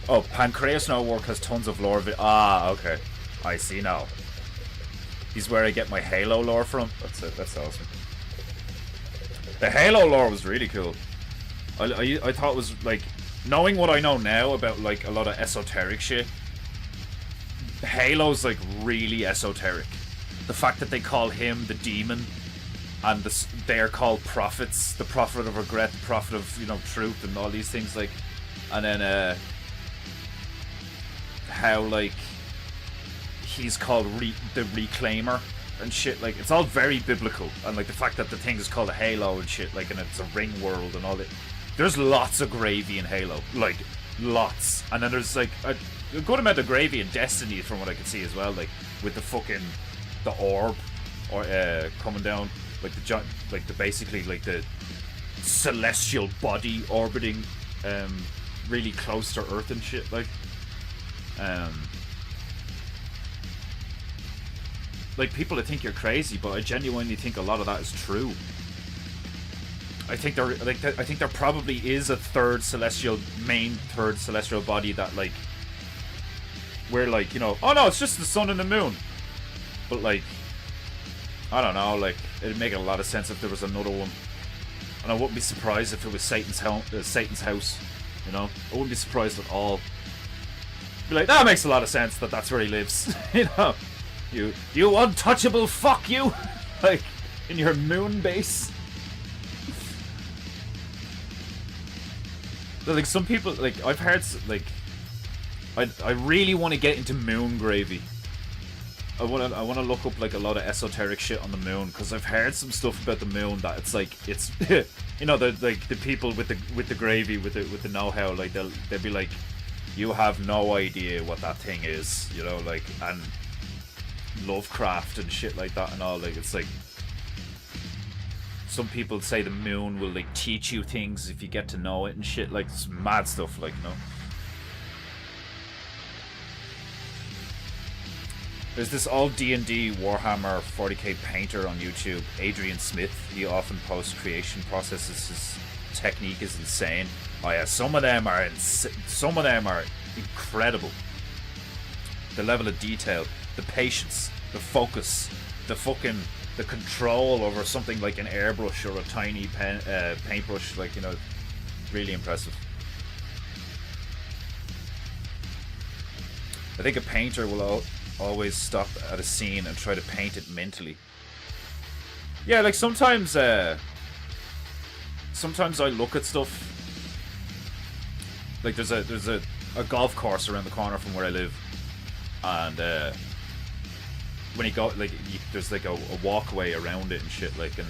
Speaker 2: Oh, Pancreas No Work has tons of lore. Ah, okay. I see now. He's where I get my Halo lore from. That's it. That's awesome. The Halo lore was really cool. I thought it was like, knowing what I know now about like a lot of esoteric shit, Halo's like really esoteric. the fact that they call him the demon, and they're called prophets, the prophet of regret, the prophet of, you know, truth, and all these things, like, and then how, like, he's called the Reclaimer and shit. Like, it's all very biblical, and like the fact that the thing is called a Halo and shit, like, and it's a ring world and all that. There's lots of gravy in Halo, like, lots. And then there's like a good amount of gravy in Destiny, from what I can see as well, like with the orb or coming down, like the basically like the celestial body orbiting really close to Earth and shit, like people that think you're crazy, but I genuinely think a lot of that is true. I think there probably is a main third celestial body that, like, we're like, you know, oh no, it's just the sun and the moon. But like, I don't know, like, it'd make a lot of sense if there was another one. And I wouldn't be surprised if it was Satan's house, you know? I wouldn't be surprised at all. Be like, that makes a lot of sense that that's where he lives, you know? You untouchable fuck you! Like, in your moon base. Like, some people, like, I've heard, like, I really want to get into moon gravy. I want to look up, like, a lot of esoteric shit on the moon, because I've heard some stuff about the moon that it's like, it's you know, the people with the gravy, with the know-how, like, they'll be like, you have no idea what that thing is, you know, like, and Lovecraft and shit like that and all, like, it's like, some people say the moon will, like, teach you things if you get to know it and shit, like, it's mad stuff, like, you know. There's this old D&D Warhammer 40k painter on YouTube, Adrian Smith. He often posts creation processes. His technique is insane. Oh yeah, some of them are incredible. The level of detail, the patience, the focus, the control over something like an airbrush or a tiny paintbrush, like, you know, really impressive. I think a painter will always stop at a scene and try to paint it mentally. Yeah, like, sometimes I look at stuff. Like, there's a golf course around the corner from where I live, and when you go, like, there's like a walkway around it and shit, like, and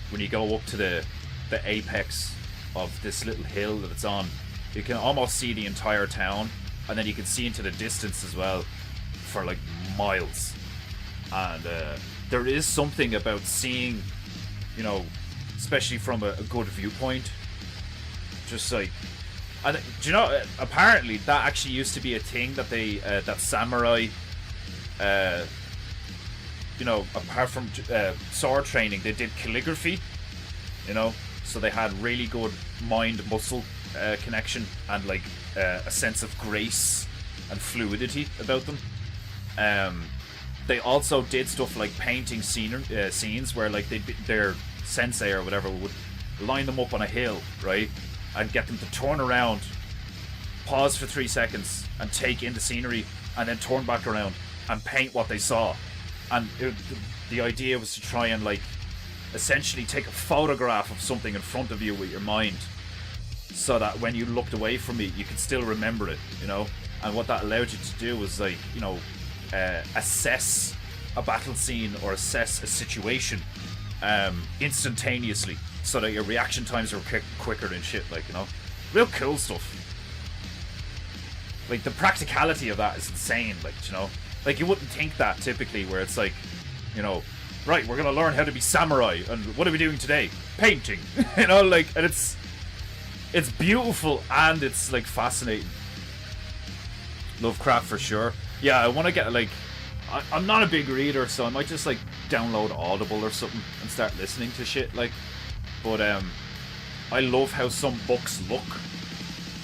Speaker 2: when you go up to the apex of this little hill that it's on, you can almost see the entire town, and then you can see into the distance as well for like miles. And there is something about seeing, you know, especially from a good viewpoint, just like, and do you know, apparently that actually used to be a thing that they that samurai, you know, apart from sword training, they did calligraphy, you know, so they had really good mind-muscle connection and, like, a sense of grace and fluidity about them. They also did stuff like painting scenes where, like, their sensei or whatever would line them up on a hill, right, and get them to turn around, pause for 3 seconds, and take in the scenery, and then turn back around and paint what they saw. And the idea was to try and, like, essentially take a photograph of something in front of you with your mind, so that when you looked away from it, you could still remember it, you know. And what that allowed you to do was, like, you know, assess a battle scene or assess a situation instantaneously, so that your reaction times are quicker and shit, like, you know. Real cool stuff. Like, the practicality of that is insane, like, you know. Like, you wouldn't think that typically, where it's like, you know, right, we're gonna learn how to be samurai, and what are we doing today? Painting. You know, like, and it's beautiful, and it's, like, fascinating. Lovecraft for sure. Yeah, I want to get, like, I'm not a big reader, so I might just, like, download Audible or something and start listening to shit, like, but I love how some books look.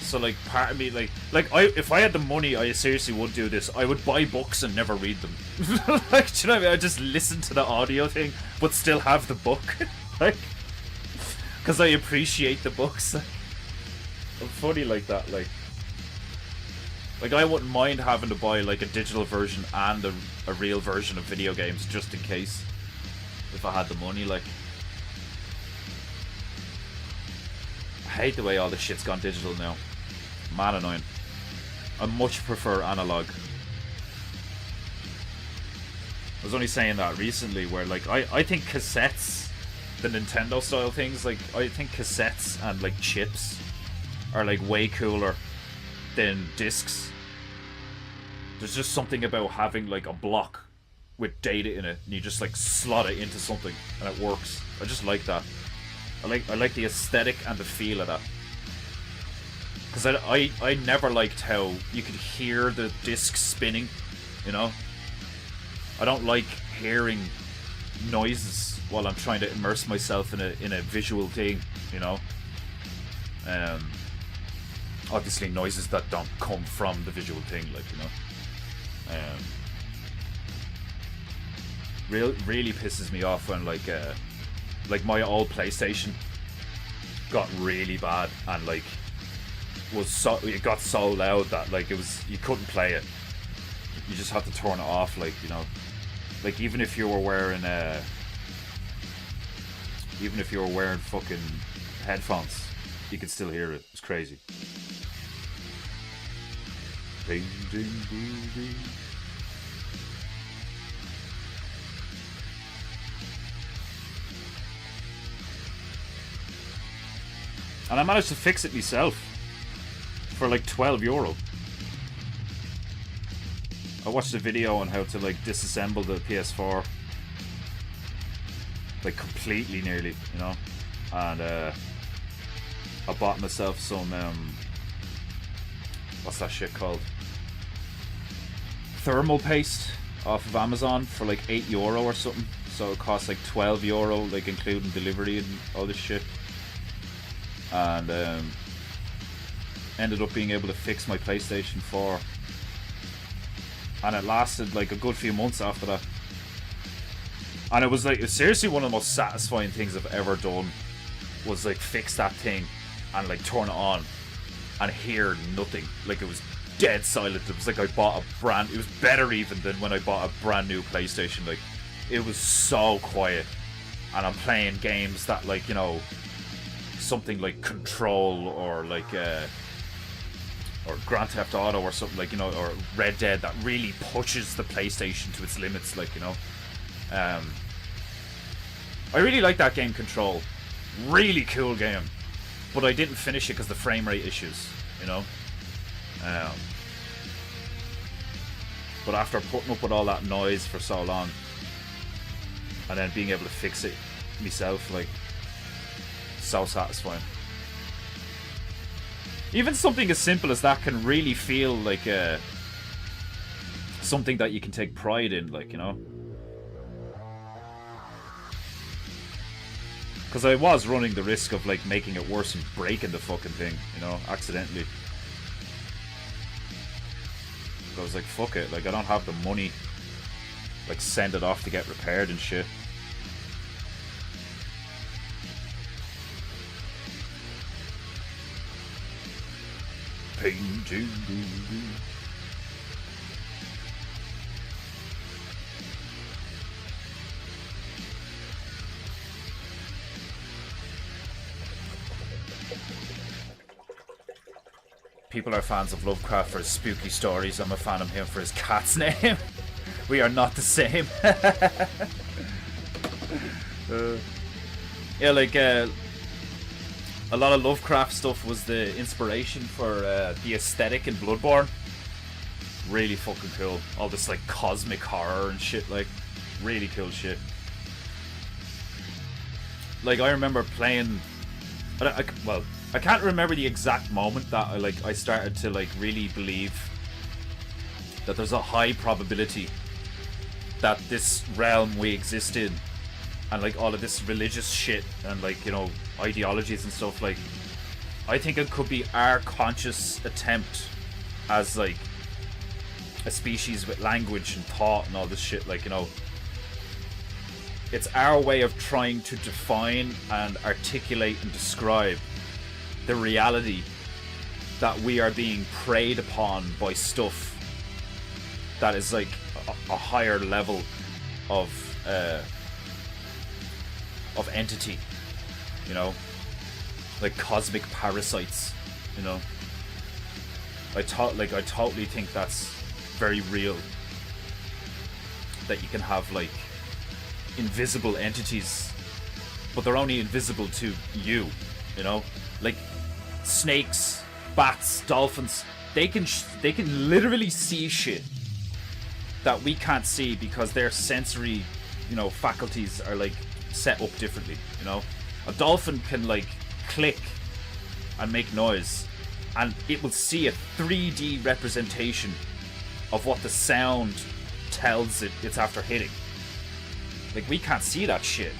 Speaker 2: So, like, part of me, like if I had the money, I seriously would do this. I would buy books and never read them. Like, do you know what I mean? I just listen to the audio thing, but still have the book, like, because I appreciate the books. I'm funny like that, like. Like, I wouldn't mind having to buy, like, a digital version and a real version of video games, just in case. If I had the money, like. I hate the way all this shit's gone digital now. Man, annoying. I much prefer analog. I was only saying that recently, where, like, I think cassettes, the Nintendo style things, like, I think cassettes and, like, chips are, like, way cooler than discs. There's just something about having, like, a block with data in it, and you just, like, slot it into something, and it works. I just like that. I like the aesthetic and the feel of that. Because I never liked how you could hear the disc spinning, you know? I don't like hearing noises while I'm trying to immerse myself in a visual thing, you know? Obviously noises that don't come from the visual thing, like, you know? Really pisses me off when, like my old PlayStation got really bad and, like, it got so loud that, like, you couldn't play it. You just had to turn it off, like, you know. Like, even if you were wearing fucking headphones, you could still hear it. It's crazy. Painting booty. And I managed to fix it myself for like €12. I watched a video on how to, like, disassemble the PS4, like, completely, nearly, you know. And I bought myself some what's that shit called? Thermal paste off of Amazon for like €8 or something. So it costs like €12, like, including delivery and all this shit. And ended up being able to fix my PlayStation 4, and it lasted like a good few months after that. And it was like, it's seriously one of the most satisfying things I've ever done, was like fix that thing and like turn it on and hear nothing. Like, it was dead silent. It was like I bought it was better even than when I bought a brand new PlayStation. Like, it was so quiet, and I'm playing games that, like, you know, something like Control or like or Grand Theft Auto or something, like, you know, or Red Dead, that really pushes the PlayStation to its limits, like, you know. I really like that game, Control. Really cool game, but I didn't finish it because the frame rate issues, you know. But after putting up with all that noise for so long, and then being able to fix it myself, like, so satisfying. Even something as simple as that can really feel like something that you can take pride in, like, you know. Because I was running the risk of, like, making it worse and breaking the fucking thing, you know, accidentally. So I was like, fuck it, like, I don't have the money, like, send it off to get repaired and shit. Painting booty. People are fans of Lovecraft for his spooky stories. I'm a fan of him for his cat's name. We are not the same. Yeah, like, a lot of Lovecraft stuff was the inspiration for the aesthetic in Bloodborne. Really fucking cool. All this, like, cosmic horror and shit, like, really cool shit. Like, I remember playing... I can't remember the exact moment that I started to, like, really believe that there's a high probability that this realm we exist in, and, like, all of this religious shit and, like, you know, ideologies and stuff, like, I think it could be our conscious attempt as, like, a species with language and thought and all this shit, like, you know, it's our way of trying to define and articulate and describe the reality that we are being preyed upon by stuff that is like a higher level of entity, you know, like cosmic parasites, you know. I totally think that's very real. That you can have like invisible entities, but they're only invisible to you, you know, like snakes, bats, dolphins. They can literally see shit that we can't see because their sensory, you know, faculties are like set up differently, you know. A dolphin can like click and make noise, and it will see a 3D representation of what the sound tells it it's after hitting. Like, we can't see that shit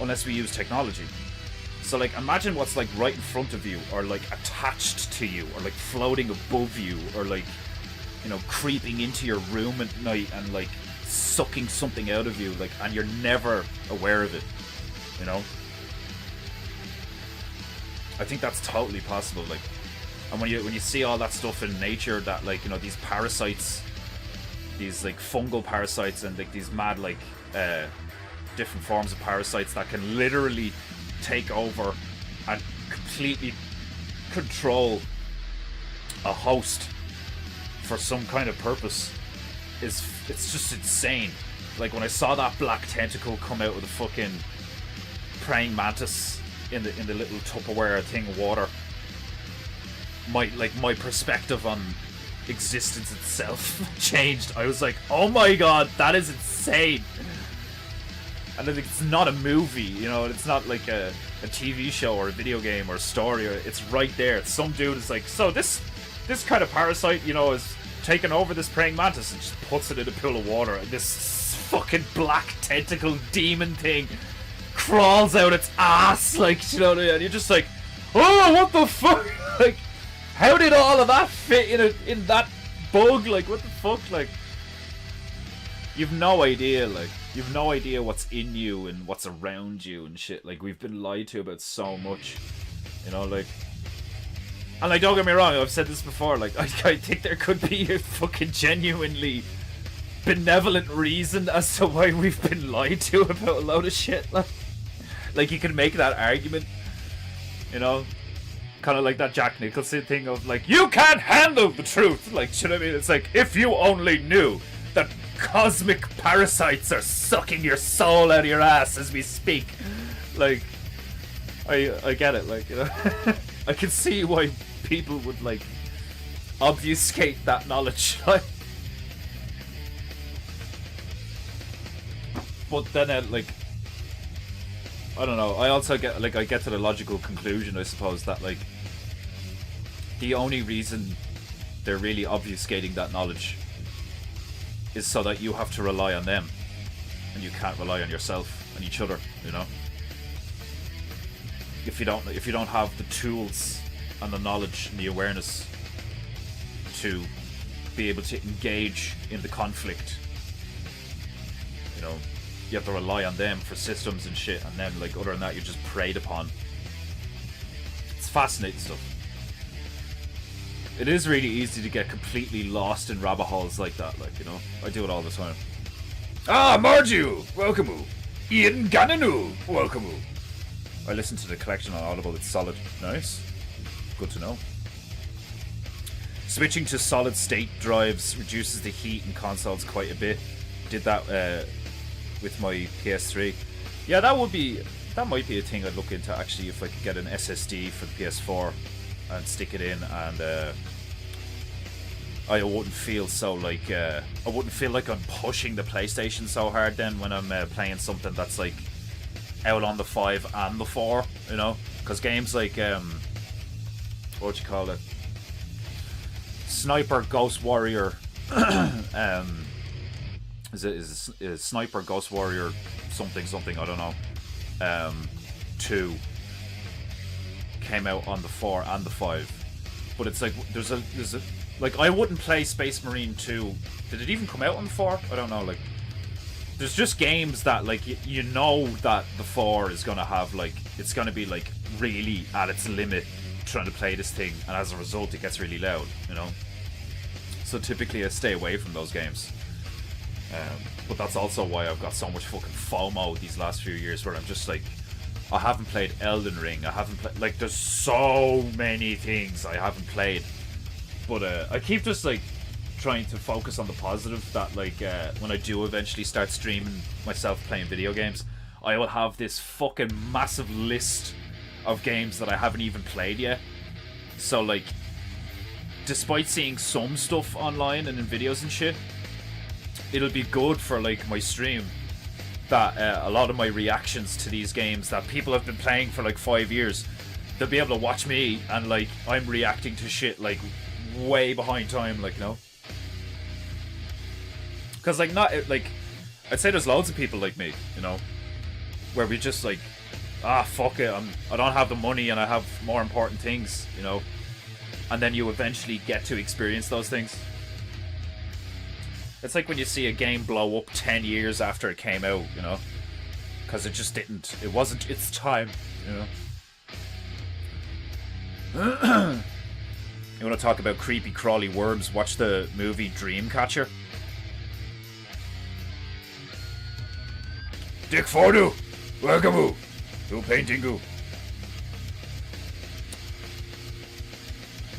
Speaker 2: unless we use technology. So like, imagine what's like right in front of you, or like attached to you, or like floating above you, or like, you know, creeping into your room at night and like sucking something out of you, like, and you're never aware of it, you know. I think that's totally possible. Like, and when you see all that stuff in nature, that like, you know, these parasites, these like fungal parasites, and like these mad like different forms of parasites that can literally take over and completely control a host for some kind of purpose, it's just insane. Like, when I saw that black tentacle come out of the fucking praying mantis in the little Tupperware thing of water, my perspective on existence itself changed. I was like, oh my god, that is insane. And it's not a movie, you know, it's not like a TV show or a video game or a story. It's right there. It's some dude is like, so this kind of parasite, you know, is taking over this praying mantis, and just puts it in a pool of water, and this fucking black tentacle demon thing crawls out its ass, like, you know, and you're just like, oh, what the fuck? Like, how did all of that fit in that bug? Like, what the fuck? Like, you've no idea. Like, you've no idea what's in you and what's around you and shit. Like, we've been lied to about so much, you know, like. And like, don't get me wrong, I've said this before, like, I think there could be a fucking genuinely benevolent reason as to why we've been lied to about a load of shit. Like, you can make that argument, you know, kind of like that Jack Nicholson thing of like, you can't handle the truth. Like, you know what I mean? It's like, if you only knew that cosmic parasites are sucking your soul out of your ass as we speak. Like, I get it, like, you know. I can see why people would like obfuscate that knowledge. But then like, I don't know, I also get like, I get to the logical conclusion, I suppose, that like the only reason they're really obfuscating that knowledge is so that you have to rely on them and you can't rely on yourself and each other, you know. If you don't have the tools and the knowledge and the awareness to be able to engage in the conflict, you know, you have to rely on them for systems and shit, and then like, other than that, you're just preyed upon. It's fascinating stuff. It is really easy to get completely lost in rabbit holes like that, like, you know. I do it all the time.
Speaker 1: Ah, Marju, welcome. Ian Gananu, welcome.
Speaker 2: I listened to the collection on Audible. It's solid. Nice. Good to know. Switching to solid state drives reduces the heat in consoles quite a bit. Did that with my PS3. Yeah, that might be a thing I'd look into, actually, if I could get an SSD for the PS4 and stick it in, and I wouldn't feel so like I wouldn't feel like I'm pushing the PlayStation so hard then when I'm playing something that's like out on the 5 and the 4, you know, because games like what you call it, Sniper Ghost Warrior is Sniper Ghost Warrior something, I don't know, 2 came out on the 4 and the 5, but it's like there's a like, I wouldn't play Space Marine 2. Did it even come out on the 4? I don't know. Like, there's just games that like you know that the 4 is gonna have like, it's gonna be like really at its limit trying to play this thing, and as a result it gets really loud, you know. So typically I stay away from those games. But that's also why I've got so much fucking FOMO these last few years, where I'm just like, I haven't played Elden Ring, I haven't played, like, there's so many things I haven't played. But I keep just like trying to focus on the positive, that like when I do eventually start streaming myself playing video games, I will have this fucking massive list of games that I haven't even played yet. So like, despite seeing some stuff online and in videos and shit, it'll be good for like my stream that a lot of my reactions to these games that people have been playing for like 5 years, they'll be able to watch me and like I'm reacting to shit like way behind time, like, you know. Because like, not like, I'd say there's loads of people like me, you know, where we just like, fuck it, I don't have the money and I have more important things, you know. And then you eventually get to experience those things. It's like when you see a game blow up 10 years after it came out, you know, because it wasn't its time, you know. You want to talk about creepy crawly worms? Watch the movie Dreamcatcher.
Speaker 1: Dick Fordu, welcome to Paintingu.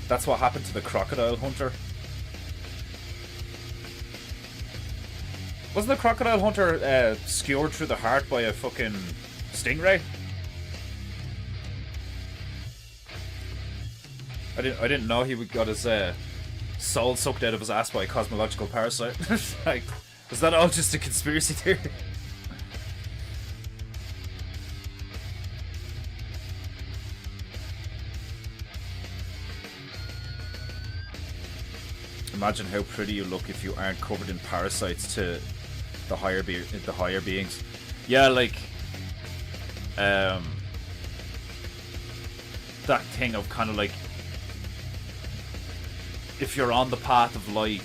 Speaker 2: That's what happened to the crocodile hunter. Wasn't the crocodile hunter skewered through the heart by a fucking stingray? I didn't know he got his soul sucked out of his ass by a cosmological parasite. Like, was that all just a conspiracy theory? Imagine how pretty you look if you aren't covered in parasites to the higher beings. Yeah, like that thing of kind of like, if you're on the path of light,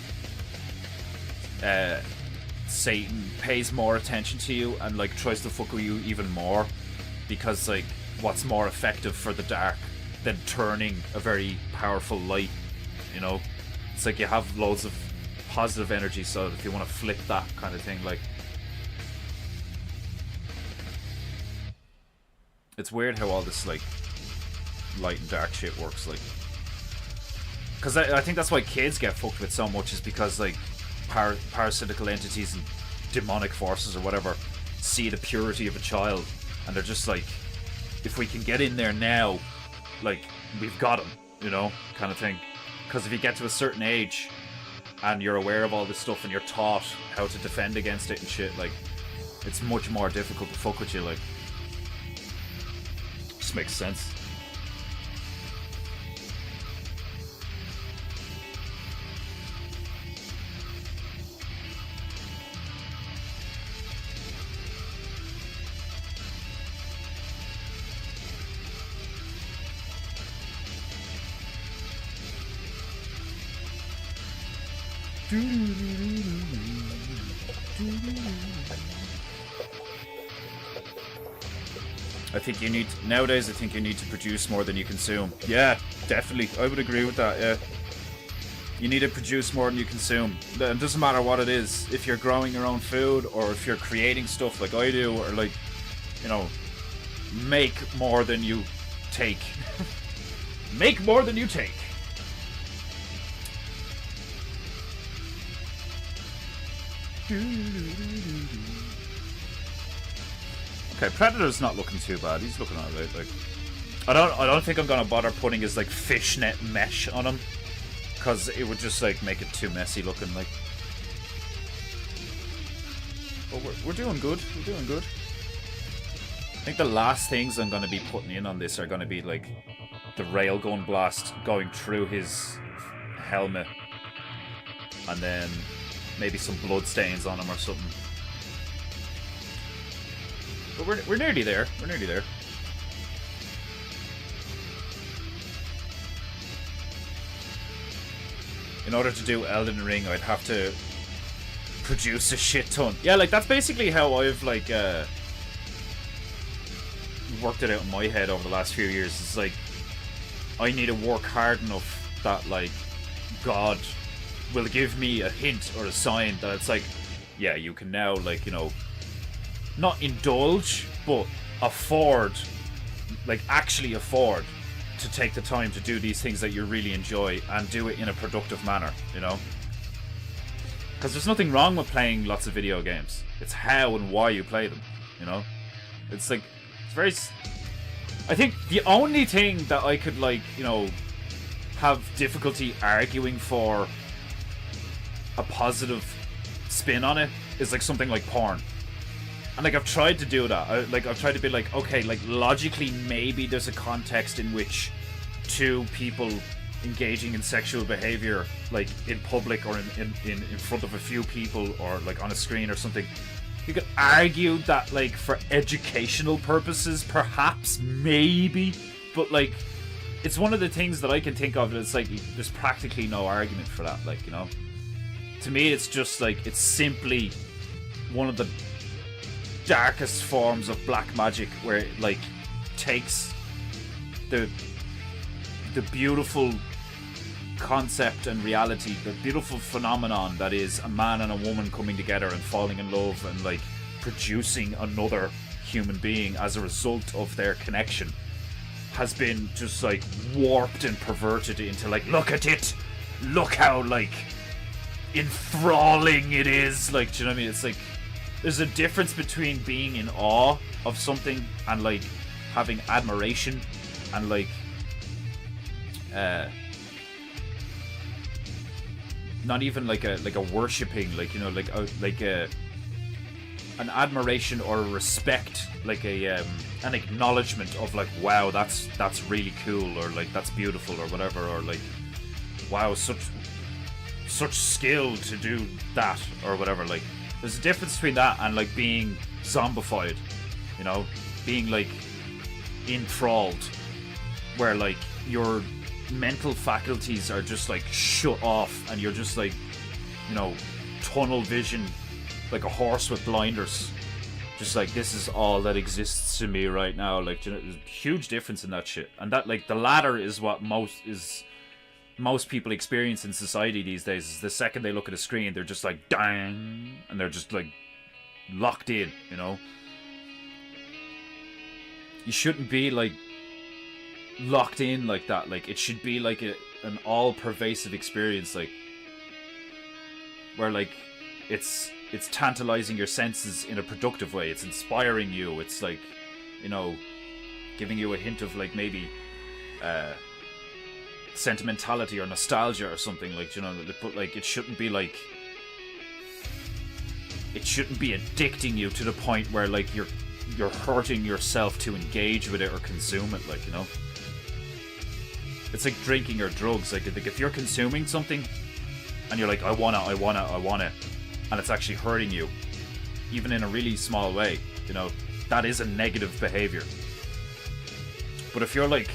Speaker 2: Satan pays more attention to you and like tries to fuck with you even more, because like, what's more effective for the dark than turning a very powerful light, you know? It's like you have loads of positive energy, so if you want to flip that kind of thing, like, it's weird how all this like light and dark shit works, like, because I think that's why kids get fucked with so much, is because like parasitical entities and demonic forces or whatever see the purity of a child, and they're just like, if we can get in there now, like, we've got him, you know, kind of thing. Because if you get to a certain age and you're aware of all this stuff and you're taught how to defend against it and shit, like, it's much more difficult to fuck with you, like. Just makes sense. I think you need, nowadays I think you need to produce more than you consume. Yeah, definitely. I would agree with that, yeah. You need to produce more than you consume. It doesn't matter what it is. If you're growing your own food, or if you're creating stuff like I do, or like, you know, make more than you take. Make more than you take. Okay, Predator's not looking too bad. He's looking alright. Like, I don't think I'm gonna bother putting his like fishnet mesh on him, because it would just like make it too messy looking. Like, but we're doing good. We're doing good. I think the last things I'm gonna be putting in on this are gonna be like the railgun blast going through his helmet, and then maybe some blood stains on him or something. But we're nearly there. We're nearly there. In order to do Elden Ring, I'd have to produce a shit ton. Yeah, like, that's basically how I've like worked it out in my head over the last few years. It's like, I need to work hard enough that, like, God will give me a hint or a sign that it's like, yeah, you can now, like, you know, not indulge, but afford, like, actually afford to take the time to do these things that you really enjoy and do it in a productive manner, you know? Because there's nothing wrong with playing lots of video games. It's how and why you play them, you know? It's like, it's very... I think the only thing that I could, like, you know, have difficulty arguing for a positive spin on it is, like, something like porn. And, like, I've tried to do that. I've tried to be like, okay, like, logically, maybe there's a context in which two people engaging in sexual behavior, like, in public or in front of a few people or, like, on a screen or something, you could argue that, like, for educational purposes, perhaps, maybe, but, like, it's one of the things that I can think of that it's like, there's practically no argument for that, like, you know? To me, it's just, like, it's simply one of the darkest forms of black magic where it, like, takes the beautiful concept and reality, the beautiful phenomenon that is a man and a woman coming together and falling in love and, like, producing another human being as a result of their connection, has been just, like, warped and perverted into, like, look at it, look how, like, enthralling it is, like, do you know what I mean? It's like, there's a difference between being in awe of something and, like, having admiration and, like, not even like a worshipping, like, you know, like an admiration or a respect, like an acknowledgement of, like, wow, that's really cool, or, like, that's beautiful, or whatever, or, like, wow, such skill to do that, or whatever. Like, there's a difference between that and, like, being zombified, you know, being, like, enthralled, where, like, your mental faculties are just, like, shut off and you're just, like, you know, tunnel vision, like a horse with blinders, just like, this is all that exists to me right now. Like, you know, there's a huge difference in that shit, and that, like, the latter is what most people experience in society these days. Is the second they look at a screen, they're just like, dang, and they're just, like, locked in, you know? You shouldn't be, like, locked in like that. Like, it should be like an all-pervasive experience, like, where, like, it's tantalizing your senses in a productive way. It's inspiring you. It's, like, you know, giving you a hint of, like, maybe sentimentality or nostalgia or something, like, you know. But, like, it shouldn't be, like, it shouldn't be addicting you to the point where, like, you're hurting yourself to engage with it or consume it, like, you know. It's like drinking or drugs. Like, if you're consuming something and you're like, I want it, and it's actually hurting you, even in a really small way, you know, that is a negative behavior. But if you're, like,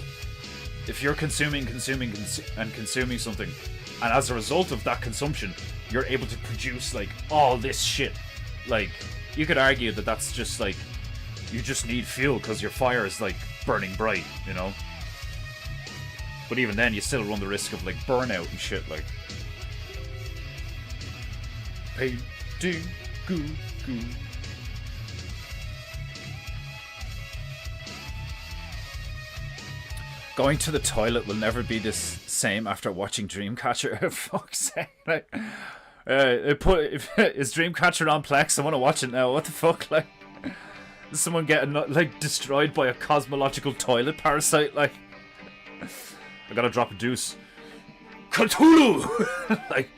Speaker 2: if you're consuming something, and as a result of that consumption, you're able to produce, like, all this shit, like, you could argue that that's just, like, you just need fuel because your fire is, like, burning bright, you know. But even then, you still run the risk of, like, burnout and shit, like. Painting goo goo. Going to the toilet will never be this same after watching Dreamcatcher. Fuck's sake. Like, is Dreamcatcher on Plex? I want to watch it now. What the fuck? Like, is someone getting, like, destroyed by a cosmological toilet parasite? Like, I gotta drop a deuce. Cthulhu! Like,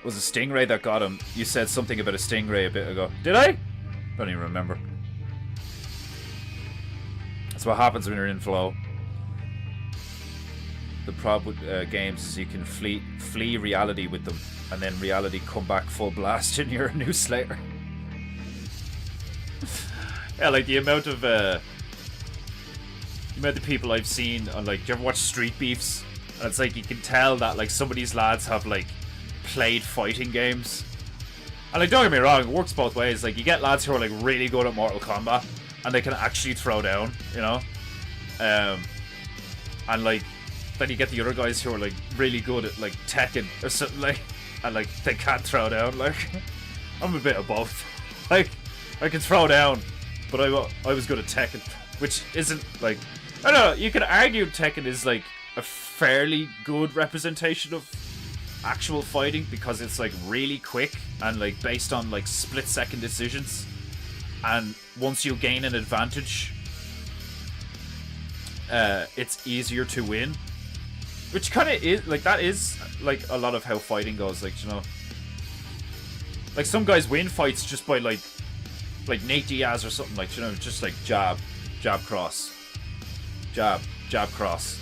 Speaker 2: was a stingray that got him. You said something about a stingray a bit ago. Did I? Don't even remember. That's what happens when you're in flow. The problem with games is you can flee reality with them, and then reality come back full blast and you're a new Slayer. Yeah, like, the amount of people I've seen on, like, do you ever watch Street Beefs? And it's like, you can tell that, like, some of these lads have, like, played fighting games. And, like, don't get me wrong, it works both ways. Like, you get lads who are, like, really good at Mortal Kombat, and they can actually throw down, you know. And like then you get the other guys who are like really good at like Tekken or something like, and like they can't throw down. Like I'm a bit of both. Like I can throw down, but I was good at Tekken, which isn't like, I don't know. You could argue Tekken is like a fairly good representation of actual fighting because it's like really quick and like based on like split-second decisions, and once you gain an advantage, it's easier to win, which kind of is like, that is like a lot of how fighting goes. Like, you know, like some guys win fights just by like Nate Diaz or something, like, you know, just like jab cross, jab cross,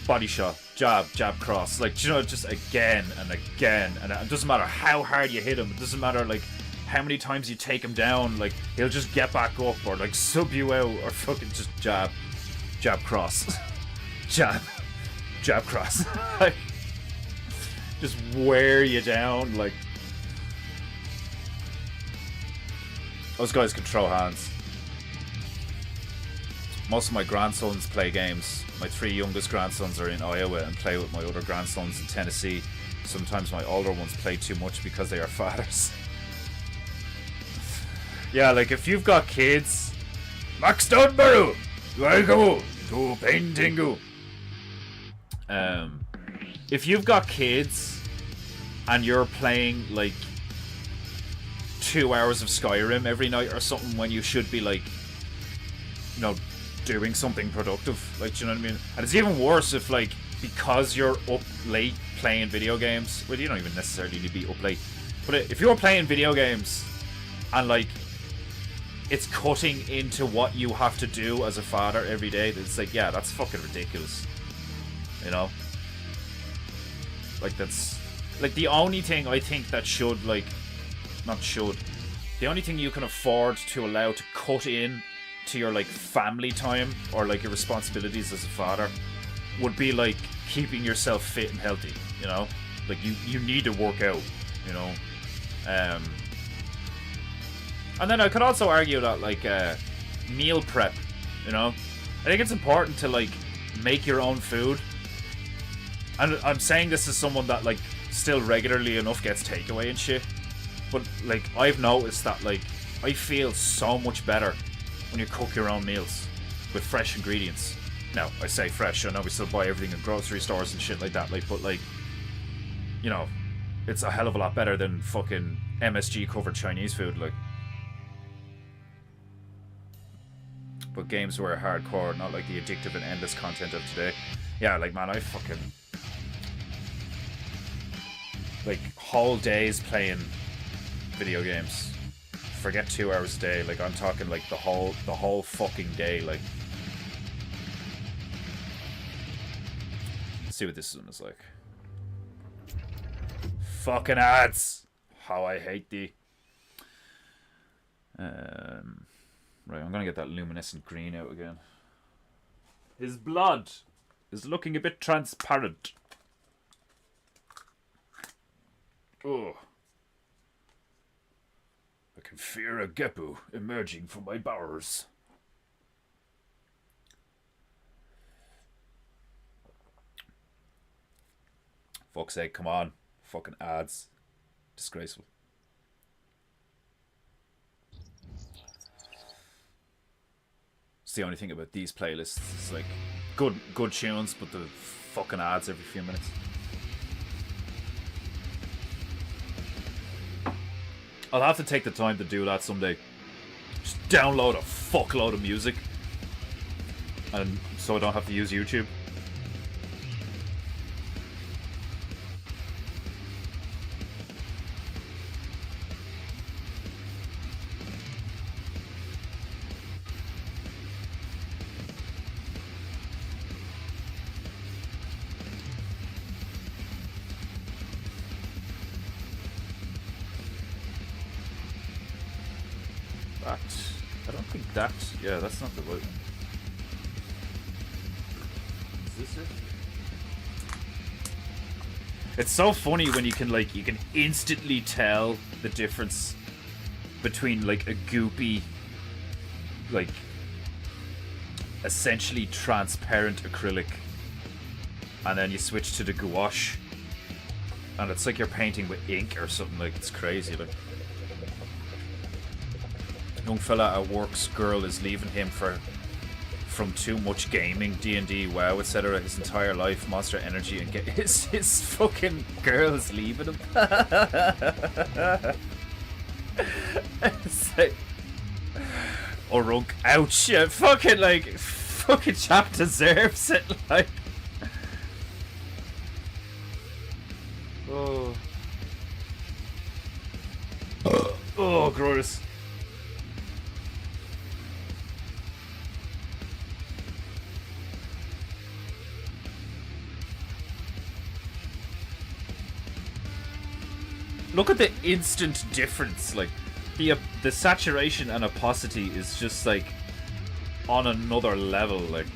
Speaker 2: body shot, jab cross, like, you know, just again and again, and it doesn't matter how hard you hit him, it doesn't matter like how many times you take him down, like he'll just get back up or like sub you out or fucking just jab cross, jab cross, like just wear you down. Like those guys can throw hands. Most of my grandsons play games. My 3 youngest grandsons are in Iowa and play with my other grandsons in Tennessee. Sometimes my older ones play too much because they are fathers. Yeah, like if you've got kids, Max Dunbarrow, welcome to PEINTEINGU. If you've got kids and you're playing like 2 hours of Skyrim every night or something when you should be like, you know, doing something productive, like, you know what I mean? And it's even worse if like, because you're up late playing video games, well, you don't even necessarily need to be up late, but if you're playing video games and like it's cutting into what you have to do as a father every day, it's like, yeah, that's fucking ridiculous, you know? Like, that's like the only thing I think that should, like, not should, the only thing you can afford to allow to cut in to your like family time or like your responsibilities as a father would be like keeping yourself fit and healthy, you know? Like you need to work out, you know? And then I could also argue that like meal prep, you know? I think it's important to like make your own food. And I'm saying this as someone that like still regularly enough gets takeaway and shit, but like I've noticed that like I feel so much better when you cook your own meals with fresh ingredients. Now, I say fresh, I know we still buy everything in grocery stores and shit like that, like, but like, you know, it's a hell of a lot better than fucking MSG covered Chinese food, like. But games were hardcore, not like the addictive and endless content of today. Yeah, like, man, I fucking like whole days playing video games. Forget 2 hours a day, like I'm talking like the whole fucking day, like. Let's see what this one is like. Fucking ads! How I hate thee. Right, I'm gonna get that luminescent green out again. His blood is looking a bit transparent. Oh. I can fear a Geppu emerging from my bowers. Fuck's sake, come on. Fucking ads. Disgraceful. It's the only thing about these playlists. It's like good tunes, but the fucking ads every few minutes. I'll have to take the time to do that someday. Just download a fuckload of music, and so I don't have to use YouTube. I don't think that. Yeah, that's not the right one. Is this it? It's so funny when you can instantly tell the difference between like a goopy like essentially transparent acrylic, and then you switch to the gouache, and it's like you're painting with ink or something. Like, it's crazy. Like, young fella at work's girl is leaving him from too much gaming, D&D, WoW, etc. his entire life, Monster Energy, and get his fucking girl's leaving him. It's like, Orunk, ouch, yeah, fucking chap deserves it, like. Oh. Oh, gross. Look at the instant difference, like, the saturation and opacity is just, like, on another level, like.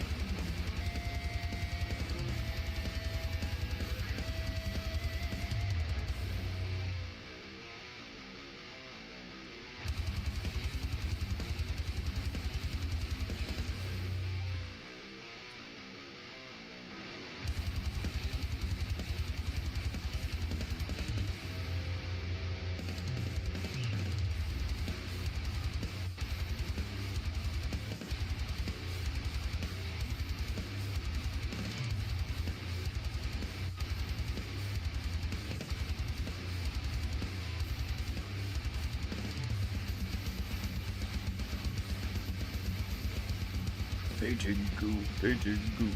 Speaker 2: Paintingu.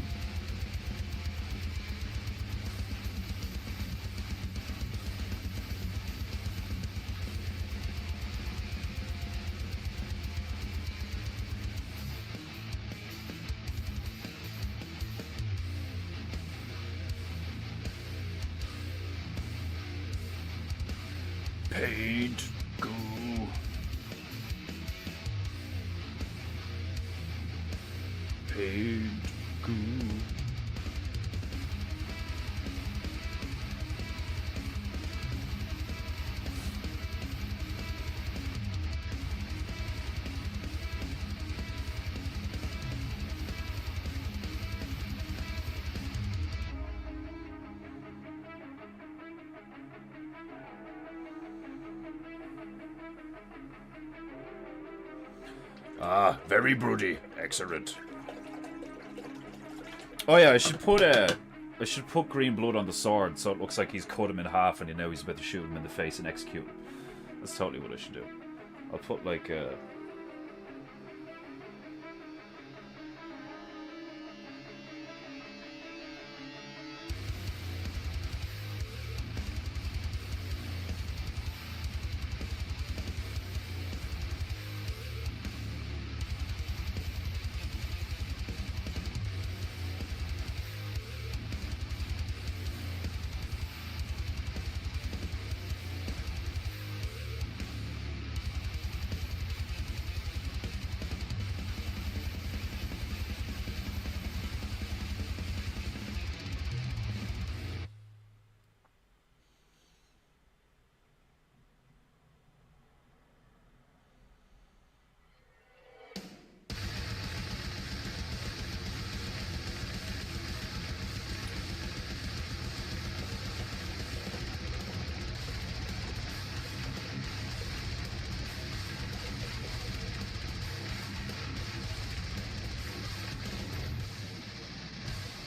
Speaker 1: Ah, very broody. Excellent.
Speaker 2: Oh yeah, I should put green blood on the sword so it looks like he's cut him in half and you know he's about to shoot him in the face and execute him. That's totally what I should do. I'll put like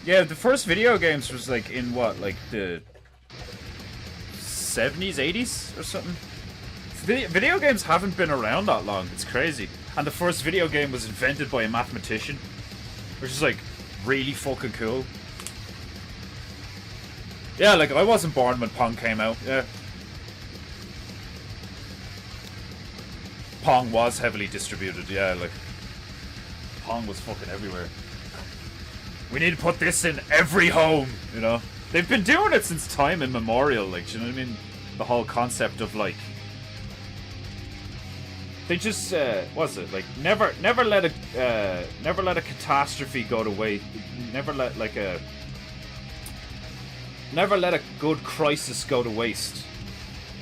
Speaker 2: yeah, the first video games was like in what, like the 70s, 80s or something? Video games haven't been around that long, it's crazy. And the first video game was invented by a mathematician, which is like really fucking cool. Yeah, like I wasn't born when Pong came out, yeah. Pong was heavily distributed, yeah, like Pong was fucking everywhere. We need to put this in every home, you know? They've been doing it since time immemorial, like, do you know what I mean? The whole concept of, like... They just, what's it, like, never let a catastrophe go to waste. Never let a good crisis go to waste.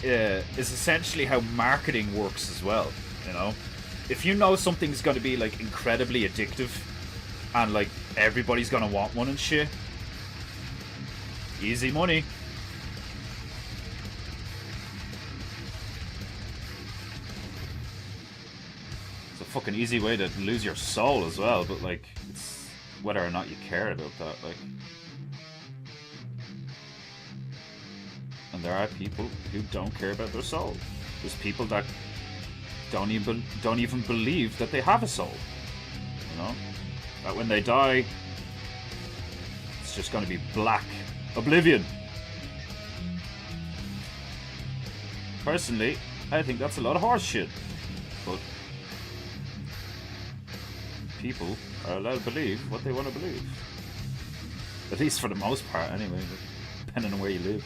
Speaker 2: Is essentially how marketing works as well, you know? if you know something's going to be like incredibly addictive and like everybody's going to want one and shit, easy money. It's a fucking easy way to lose your soul as well, but like it's whether or not you care about that, like. And there are people who don't care about their soul. There's people that don't even believe that they have a soul. You know? That when they die, it's just going to be black oblivion. Personally, I think that's a lot of horse shit. But people are allowed to believe what they want to believe. At least for the most part, anyway, depending on where you live.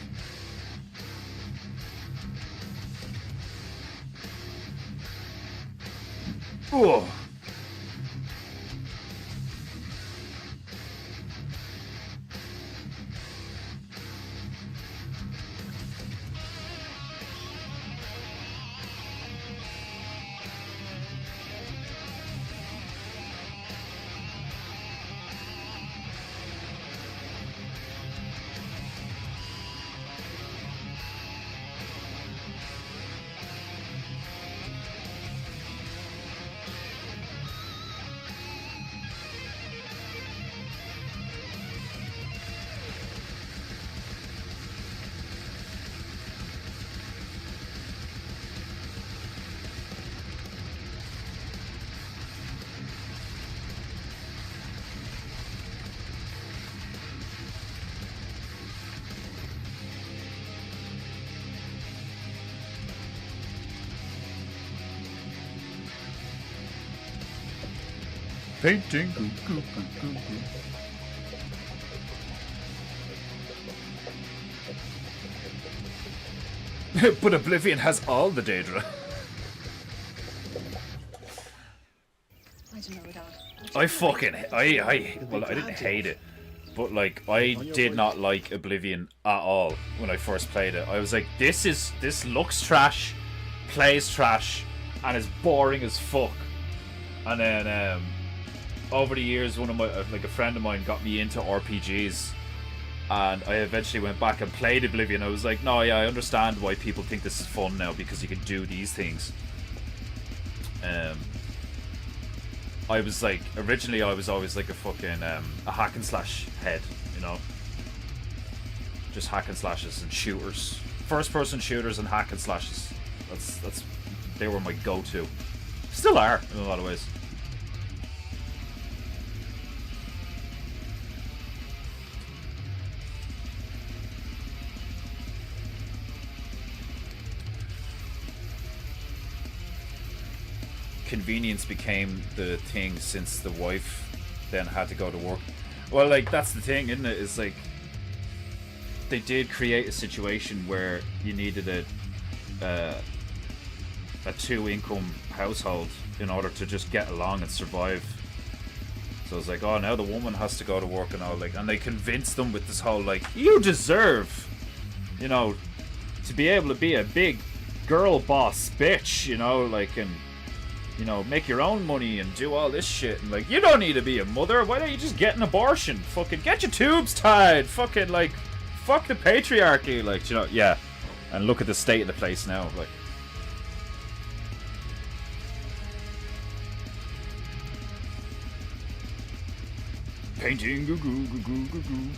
Speaker 2: Oh.
Speaker 1: Painting. But Oblivion has all the Daedra.
Speaker 3: I don't know without.
Speaker 2: Well, I didn't hate it, but like I did not like Oblivion at all when I first played it. I was like, this looks trash, plays trash, and is boring as fuck. And then over the years, one of my a friend of mine got me into RPGs, and I eventually went back and played Oblivion. I was like, no, yeah, I understand why people think this is fun now because you can do these things. I was like, originally I was always like a fucking a hack and slash head, you know, just hack and slashes and shooters, first person shooters and hack and slashes. That's they were my go-to. Still are in a lot of ways. Convenience became the thing since the wife then had to go to work. Well, like, that's the thing, isn't it? It's like they did create a situation where you needed a two-income household in order to just get along and survive. So it's like, oh, now the woman has to go to work and all, like, and they convinced them with this whole like, you deserve, you know, to be able to be a big girl boss bitch, you know, like, and you know, make your own money and do all this shit. And like, you don't need to be a mother. Why don't you just get an abortion? Fucking get your tubes tied. Fucking like, fuck the patriarchy. Like, you know, yeah. And look at the state of the place now. Like, painting goo goo goo goo goo goo.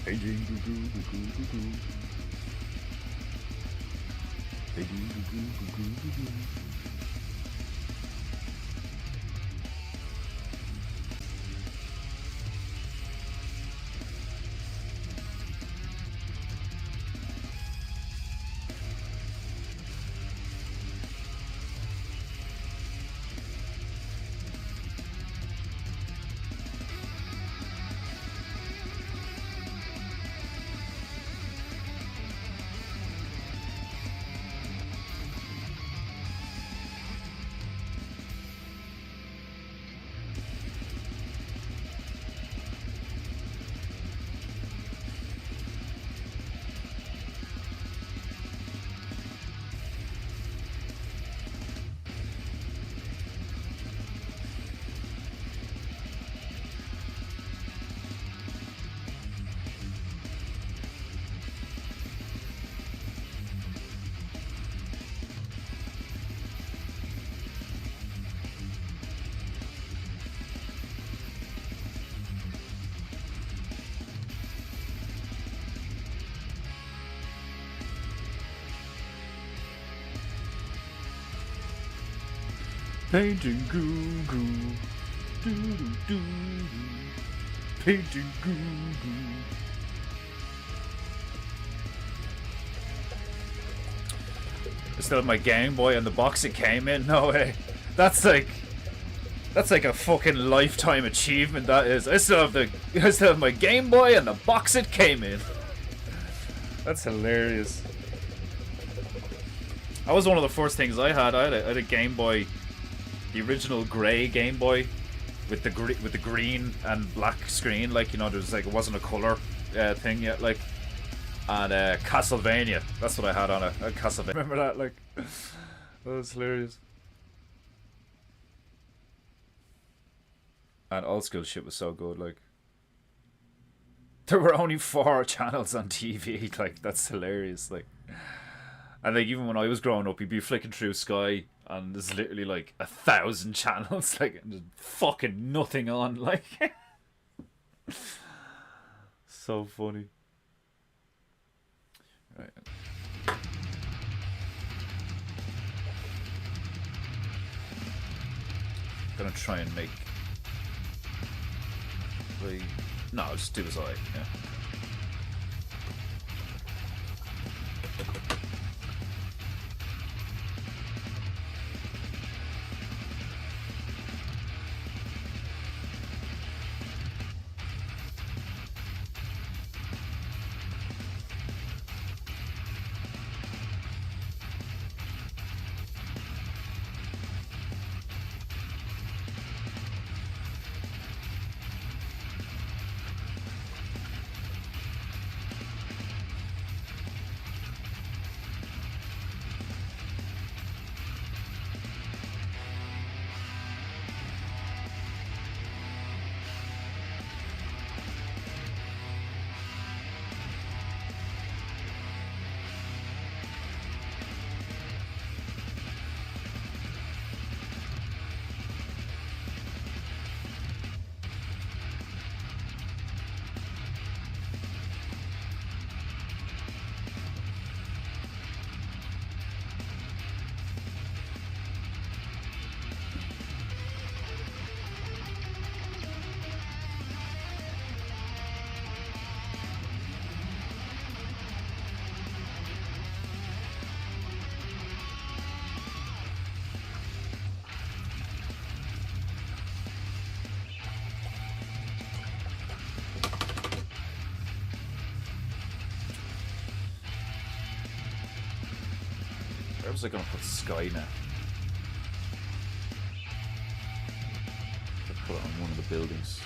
Speaker 2: Painting goo goo goo goo goo goo. Painting goo goo. Doo doo doo. Painting goo goo. I still have my Game Boy and the box it came in. No way. That's like a fucking lifetime achievement. That is. I still have my Game Boy and the box it came in. That's hilarious. That was one of the first things I had. I had a Game Boy, the original grey Game Boy, with the green and black screen. Like, you know, there's like, it wasn't a color thing yet. Like, and Castlevania. That's what I had on it. Castlevania. Remember that? Like, that was hilarious. And old school shit was so good. Like, there were only 4 channels on TV. Like, that's hilarious. Like, and like, even when I was growing up, you'd be flicking through Sky and there's literally like 1,000 channels. Like, and there's fucking nothing on. Like, so funny. Right. Gonna try and make the... No, just do as I, yeah. Where was I gonna put Sky now? I'll put it on one of the buildings.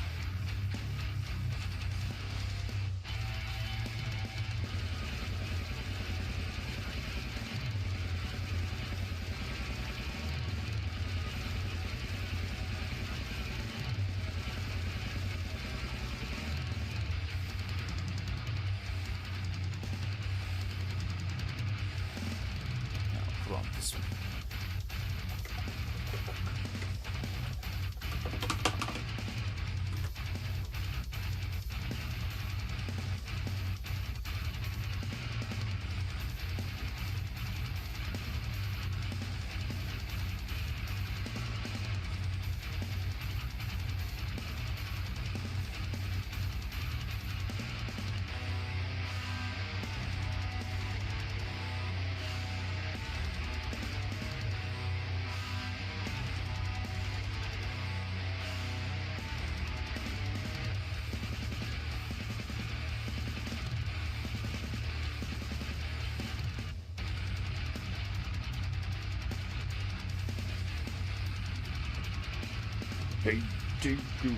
Speaker 2: Paintingu.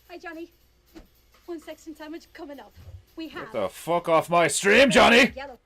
Speaker 3: Hi, Johnny. one section sandwich coming up. We have
Speaker 1: Get the fuck off my stream, Johnny!
Speaker 3: yellow.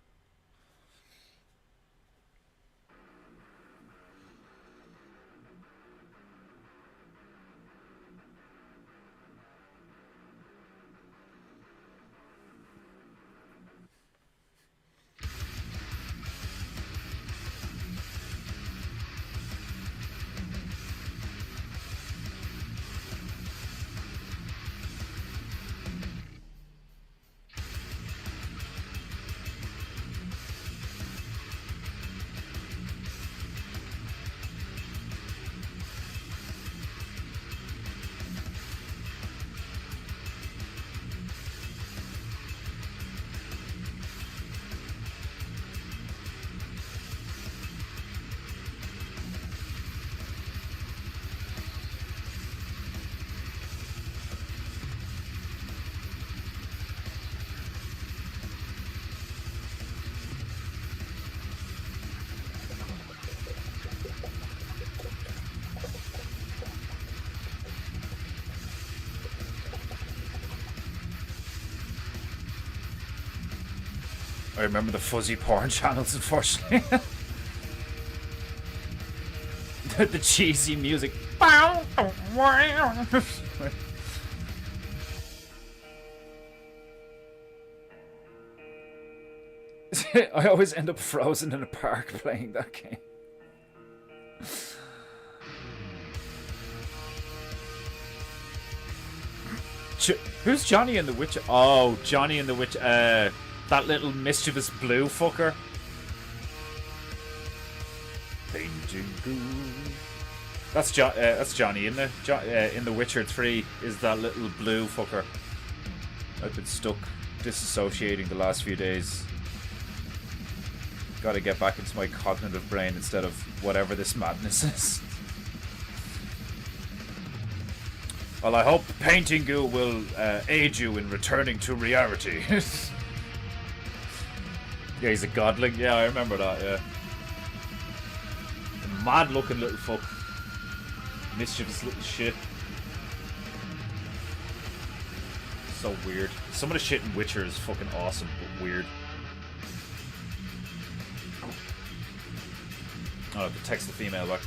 Speaker 1: I remember the fuzzy porn channels, unfortunately.
Speaker 2: The cheesy music.
Speaker 1: I always end up frozen in a park playing that game.
Speaker 2: Who's Johnny and the Witch? Oh, Johnny and the Witch. That little mischievous blue fucker. That's Johnny in the Witcher 3. Is that little blue fucker? I've been stuck disassociating the last few days. Got to get back into my cognitive brain instead of whatever this madness is.
Speaker 1: Well, I hope PEINTEINGU will aid you in returning to reality.
Speaker 2: Yeah, he's a godling. Yeah, I remember that, yeah. A mad looking little fuck. Mischievous little shit. So weird. Some of the shit in Witcher is fucking awesome, but weird. Oh, I have to text the female back.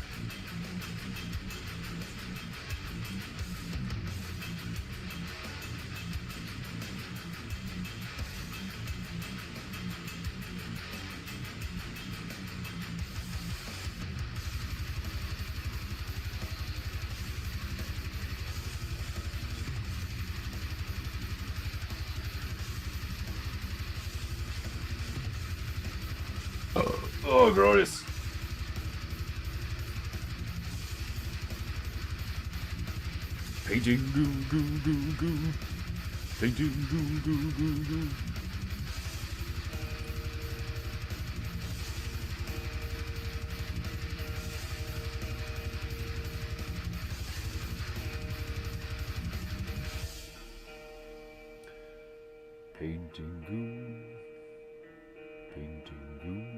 Speaker 1: Oh, glorious.
Speaker 2: Painting goo goo goo goo. Painting goo goo goo goo. Painting goo. Painting goo.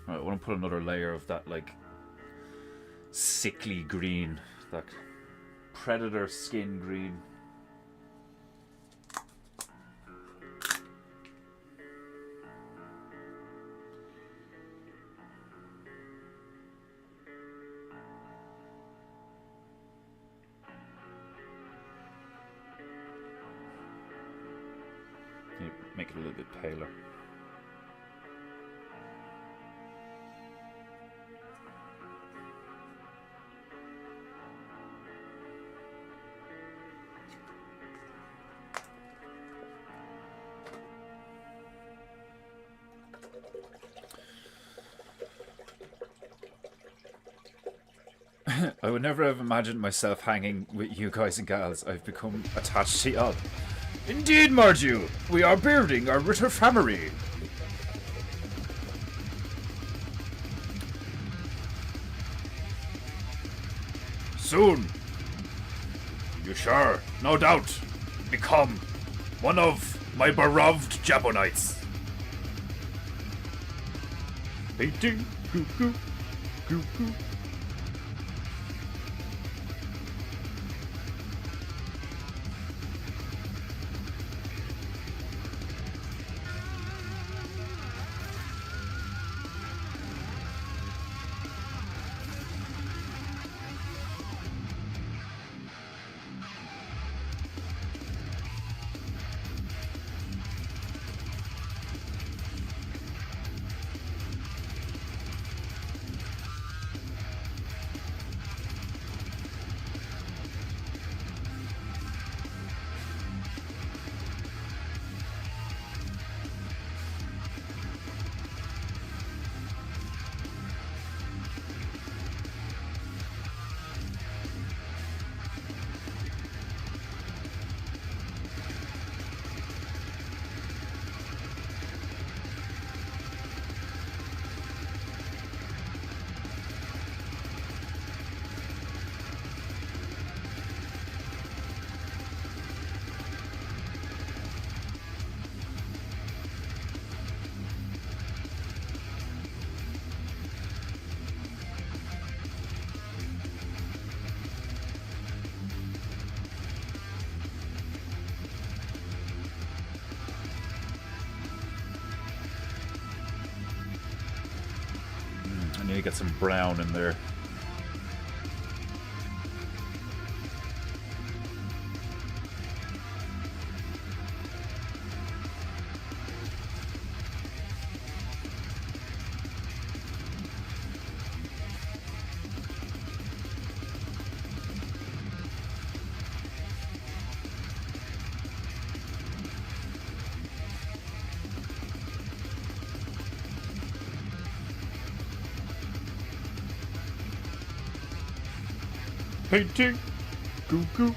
Speaker 2: I want to put another layer of that, like, sickly green, that predator skin green. it a little bit paler. I would never have imagined myself hanging with you guys and gals. I've become attached to y'all.
Speaker 1: Indeed, Marju, we are building our Ritter family. Soon, you sure, no doubt, become one of my beloved Japonites.
Speaker 2: Painting, goo goo, goo goo. I need to get some brown in there. Painting, goo goo.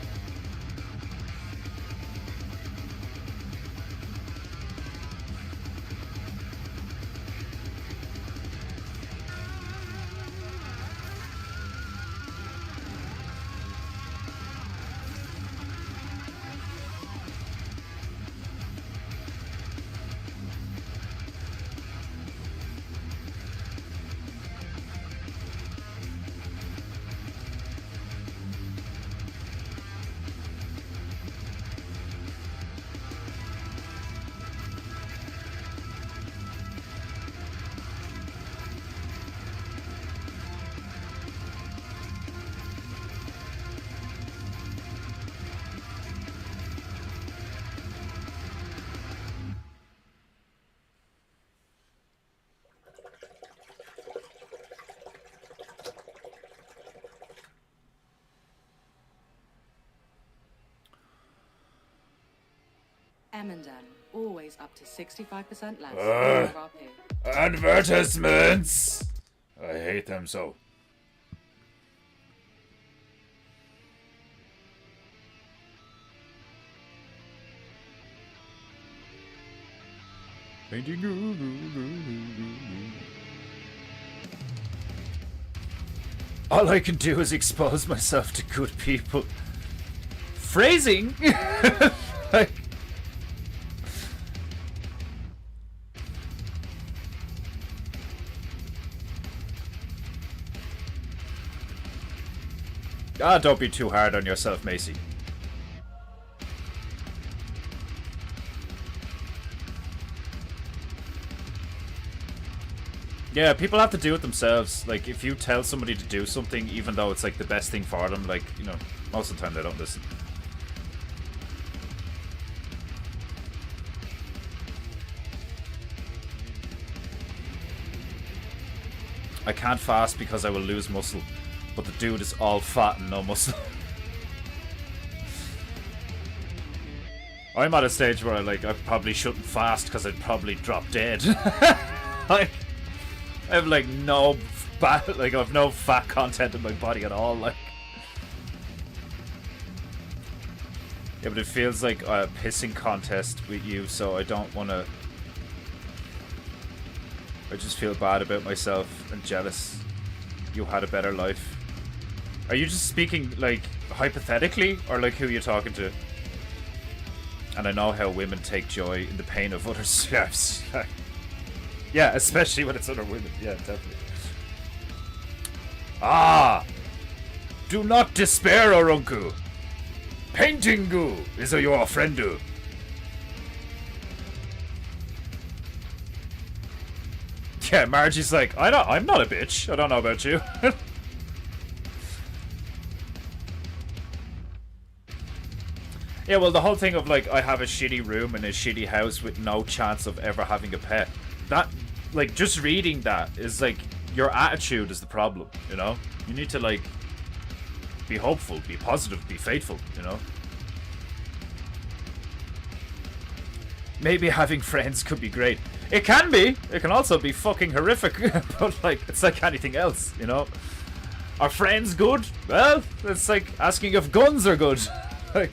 Speaker 4: Emondale, always up to 65% less. RRP.
Speaker 1: Advertisements! I hate them so.
Speaker 2: Painting, goo goo goo goo goo. All I can do is expose myself to good people. Phrasing? Like, don't be too hard on yourself, Macy. Yeah, people have to do it themselves. Like, if you tell somebody to do something, even though it's like the best thing for them, like, you know, most of the time they don't listen. I can't fast because I will lose muscle, but the dude is all fat and no muscle. I'm at a stage where I probably shouldn't fast because I'd probably drop dead. Like, I have like no fat, like I have no fat content in my body at all. Like, yeah, but it feels like a pissing contest with you, so I don't want to. I just feel bad about myself and jealous. You had a better life. Are you just speaking like hypothetically, or like who you're talking to? And I know how women take joy in the pain of others. Yes. Yeah, especially when it's other women. Yeah, definitely. Ah! Do not despair, Orunku. Paintingu is your friendu. Yeah, Margie's like, I'm not a bitch. I don't know about you. Yeah, well, the whole thing of like, I have a shitty room and a shitty house with no chance of ever having a pet. That, like, just reading that is like, your attitude is the problem, you know? You need to like, be hopeful, be positive, be faithful, you know? Maybe having friends could be great. It can be. It can also be fucking horrific. But like, it's like anything else, you know? Are friends good? Well, it's like asking if guns are good. Like,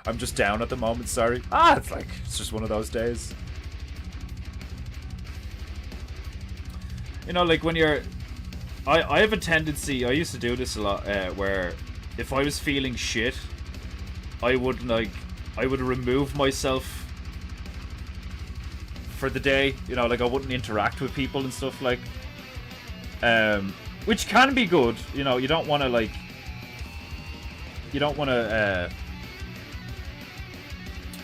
Speaker 2: I'm just down at the moment, sorry. It's just one of those days. You know, like when you're... I have a tendency, I used to do this a lot, where if I was feeling shit, I would remove myself for the day. You know, like I wouldn't interact with people and stuff like... which can be good, you know, you don't want to like... You don't want to...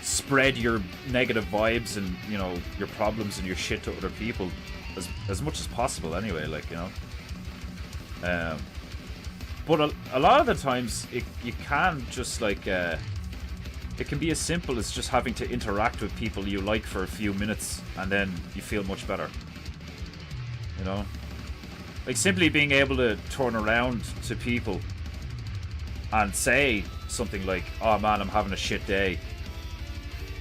Speaker 2: spread your negative vibes and, you know, your problems and your shit to other people as much as possible anyway, like, you know. But a lot of the times you can just like it can be as simple as just having to interact with people you like for a few minutes and then you feel much better, you know. Like simply being able to turn around to people and say something like, oh man, I'm having a shit day,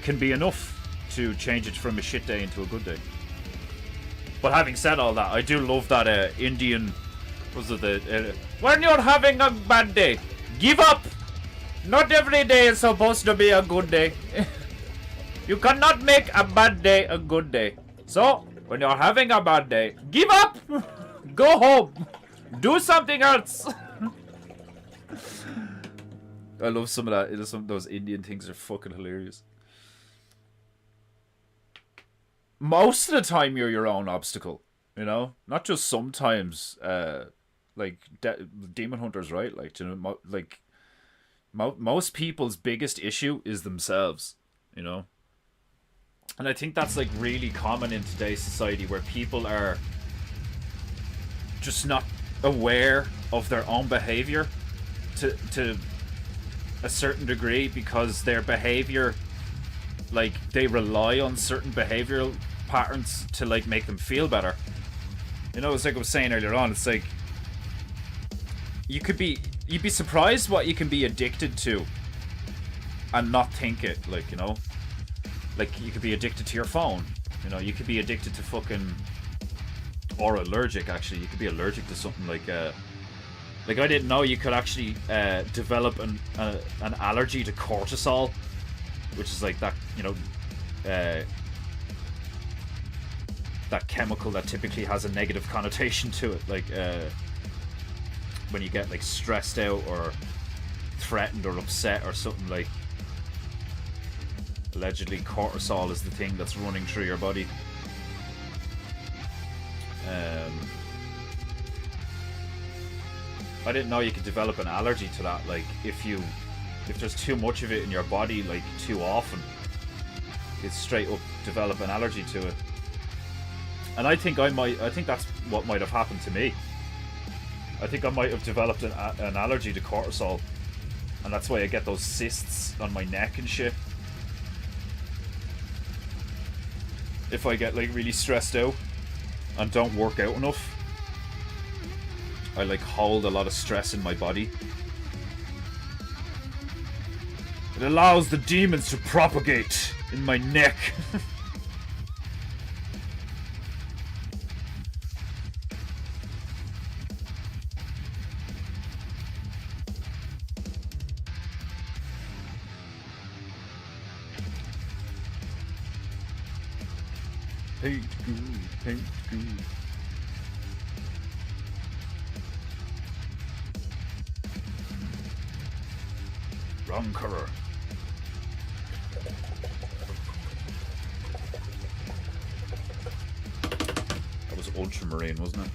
Speaker 2: can be enough to change it from a shit day into a good day. But having said all that, I do love that Indian, was it the when you're having a bad day, give up. Not every day is supposed to be a good day. You cannot make a bad day a good day. So when you're having a bad day, give up. Go home. Do something else. I love some of that. Some of those Indian things are fucking hilarious. Most of the time you're your own obstacle, you know? Not just sometimes, like, Demon Hunters, right? Like, you know, like, most people's biggest issue is themselves, you know? And I think that's, like, really common in today's society where people are just not aware of their own behavior to a certain degree because their behavior... like they rely on certain behavioral patterns to like make them feel better. You know, it's like I was saying earlier on, it's like you'd be surprised what you can be addicted to and not think it, like, you know. Like you could be addicted to your phone, you know, you could be addicted to fucking, or allergic actually, you could be allergic to something like I didn't know you could actually develop an allergy to cortisol, which is like that, you know, that chemical that typically has a negative connotation to it, like when you get like stressed out or threatened or upset or something, like allegedly cortisol is the thing that's running through your body. I didn't know you could develop an allergy to that, like if there's too much of it in your body, like too often, you'd straight up develop an allergy to it. And I think that's what might have happened to me. I think I might have developed an allergy to cortisol, and that's why I get those cysts on my neck and shit. If I get like really stressed out. and don't work out enough, I like hold a lot of stress in my body. It allows the demons to propagate in my neck. Paint good, paint good. Wrong color. That was ultramarine, wasn't it?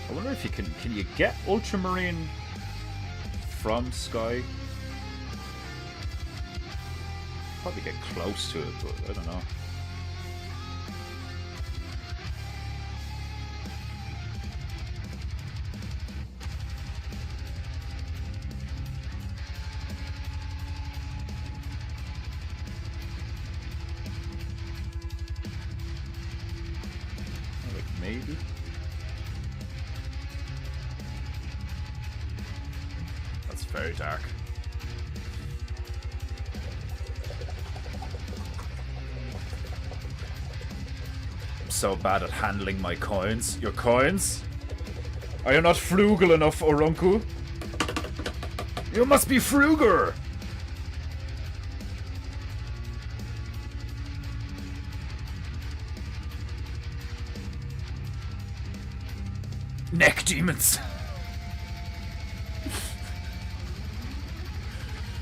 Speaker 2: I wonder if you can you get ultramarine from Sky? Probably get close to it, but I don't know. Like maybe. That's very dark. I'm so bad at handling my coins. Your coins? Are you not frugal enough, Orunku? You must be frugal! Neck demons!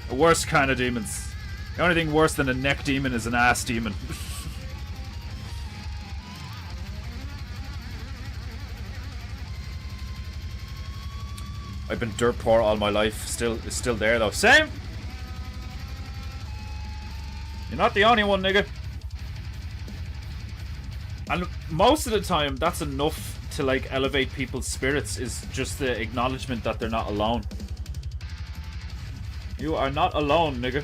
Speaker 2: The worst kind of demons. The only thing worse than a neck demon is an ass demon. I've been dirt poor all my life. It's still there though. Same! You're not the only one, nigga. And most of the time, that's enough to like elevate people's spirits, is just the acknowledgement that they're not alone. You are not alone, nigga.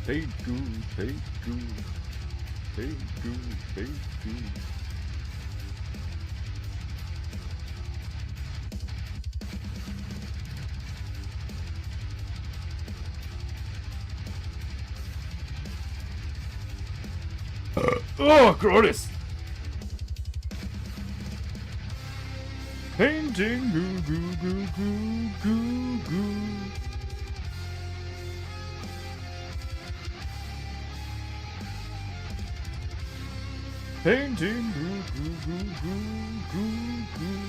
Speaker 2: Hey goo, hey goo, hey goo, hey goo. Oh, glorious! Painting goo goo goo goo goo goo. Painting goo goo goo goo goo goo.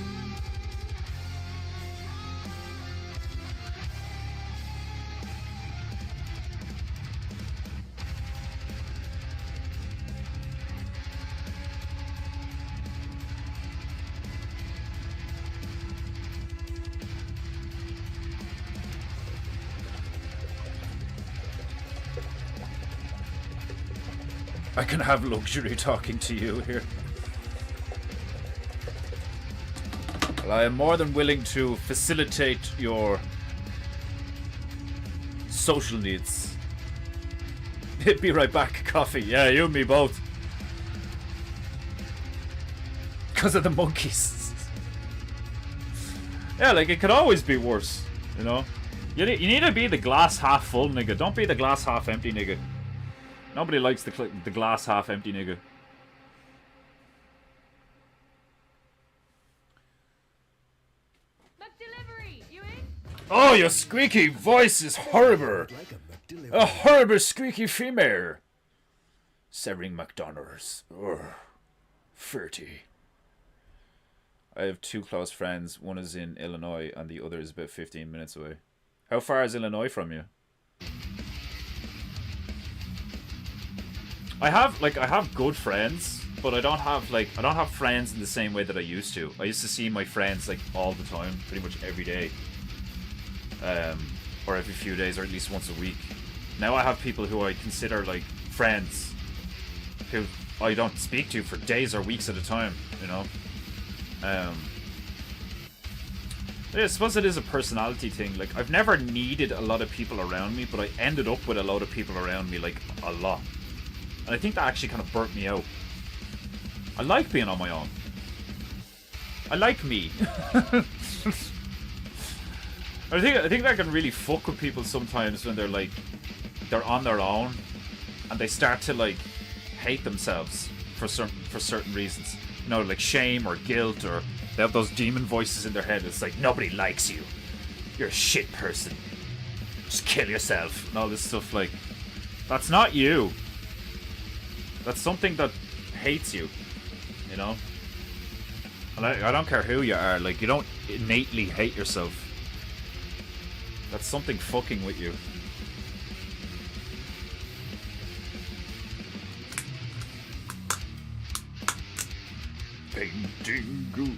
Speaker 2: I can have luxury talking to you here. Well, I am more than willing to facilitate your social needs. Be right back, coffee. Yeah, you and me both. Because of the monkeys. Yeah, like, it could always be worse, you know? You need to be the glass half full, nigga. Don't be the glass half empty, nigga. Nobody likes the glass half empty nigga.
Speaker 3: McDelivery, you in?
Speaker 1: Oh, your squeaky voice is horrible. A horrible squeaky female. Severing McDonald's. Ugh. 30. I have two close friends. One is in Illinois and the other is about 15 minutes away. How far is Illinois from you? I have good friends, but I don't have friends in the same way that I used to. I used to see my friends like all the time, pretty much every day. Or every few days, or at least once a week. Now I have people who I consider like friends,
Speaker 2: who I don't speak to for days or weeks at a time, you know. I suppose it is a personality thing. Like, I've never needed a lot of people around me, but I ended up with a lot of people around me, like, a lot. And I think that actually kind of burnt me out. I like being on my own. I like me. I think that can really fuck with people sometimes when they're like, they're on their own and they start to like hate themselves for certain reasons. You know, like shame or guilt, or they have those demon voices in their head. It's like, nobody likes you. You're a shit person. Just kill yourself and all this stuff. Like, that's not you. That's something that hates you, you know? And I don't care who you are, like, you don't innately hate yourself. That's something fucking with you. Paintingu.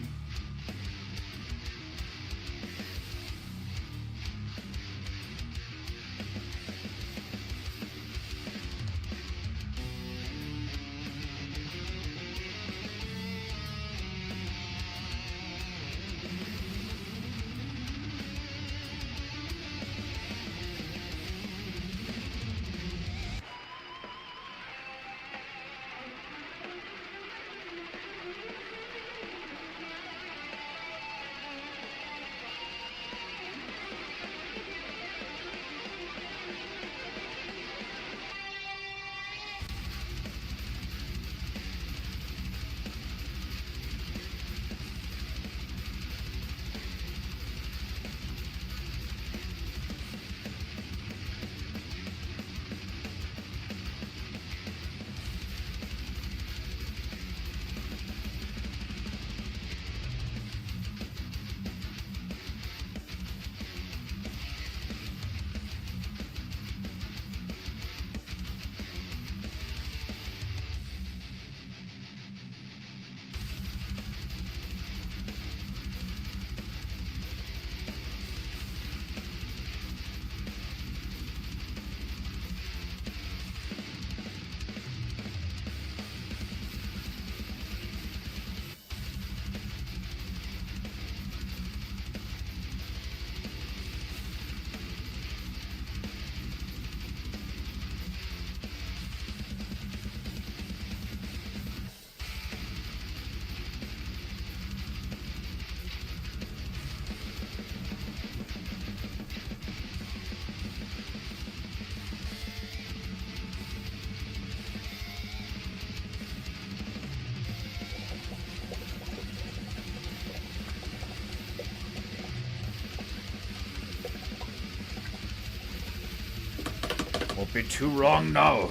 Speaker 2: Won't be too wrong now,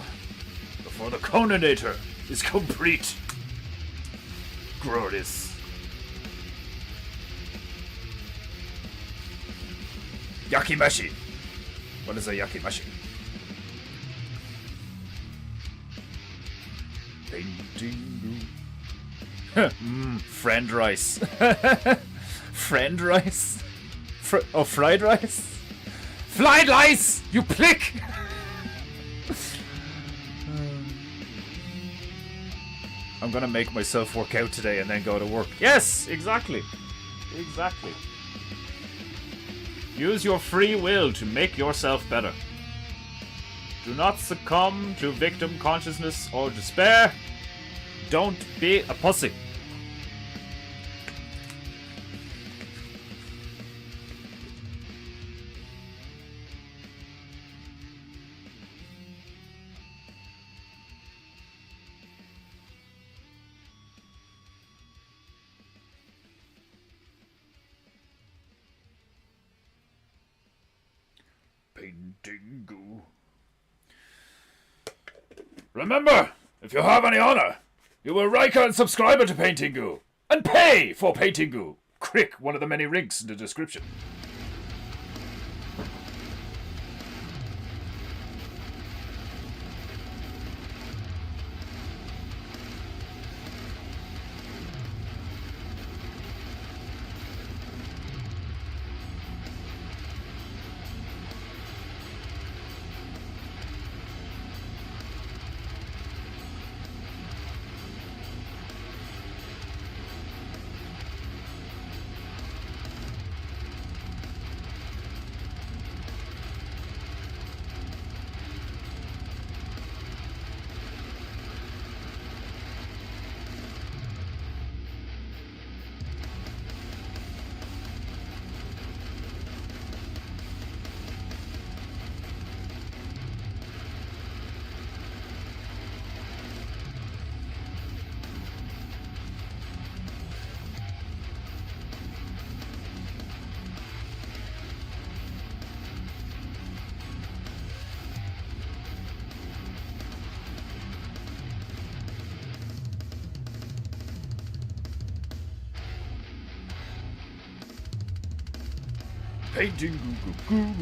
Speaker 2: before the Conanator is complete. Glorious. Yakimeshi. What is a yakimeshi? Paintingu. Friend rice. Friend rice? Fried rice? Fried rice! You prick! I'm gonna make myself work out today and then go to work. Yes, exactly. Exactly. Use your free will to make yourself better. Do not succumb to victim consciousness or despair. Don't be a pussy. Paintingu. Remember, if you have any honor, you will like and subscribe to Paintingu and pay for Paintingu. Click one of the many links in the description.
Speaker 1: Painting goo goo goo.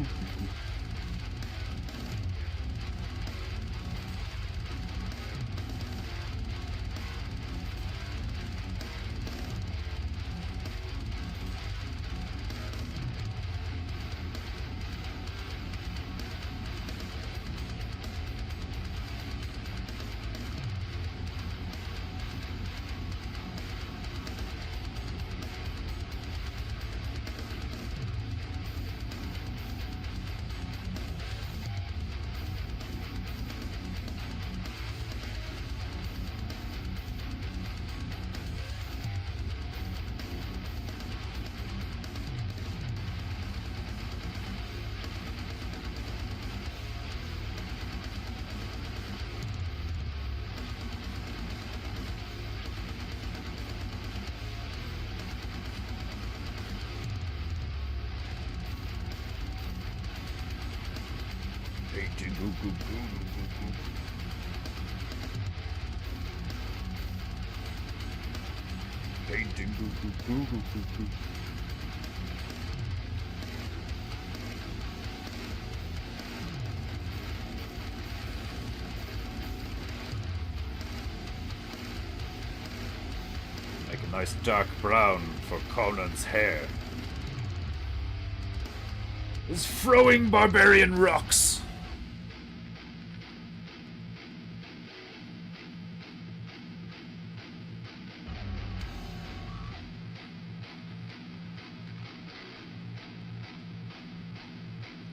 Speaker 1: Painting goo goo goo goo goo. Painting goo goo goo goo goo goo. Make a nice dark brown for Conan's hair. His throwing barbarian rocks.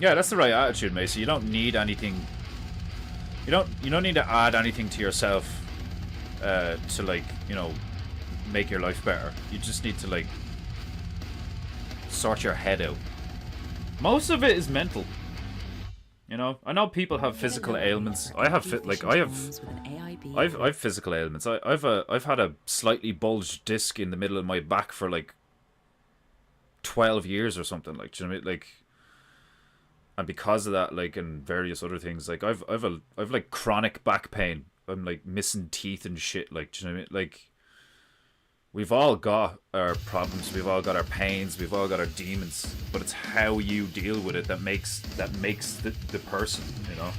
Speaker 2: Yeah, that's the right attitude, Macy. You don't need anything. You don't need to add anything to yourself to, like, you know, make your life better. You just need to, like, sort your head out. Most of it is mental. You know, I know people have physical ailments. I have I've physical ailments. I've had a slightly bulged disc in the middle of my back for like 12 years or something. Like, do you know what I mean? Like, and because of that, like, and various other things, like, I've like chronic back pain. I'm like missing teeth and shit. Like, do you know what I mean? Like, we've all got our problems. We've all got our pains. We've all got our demons. But it's how you deal with it that makes the person. You know.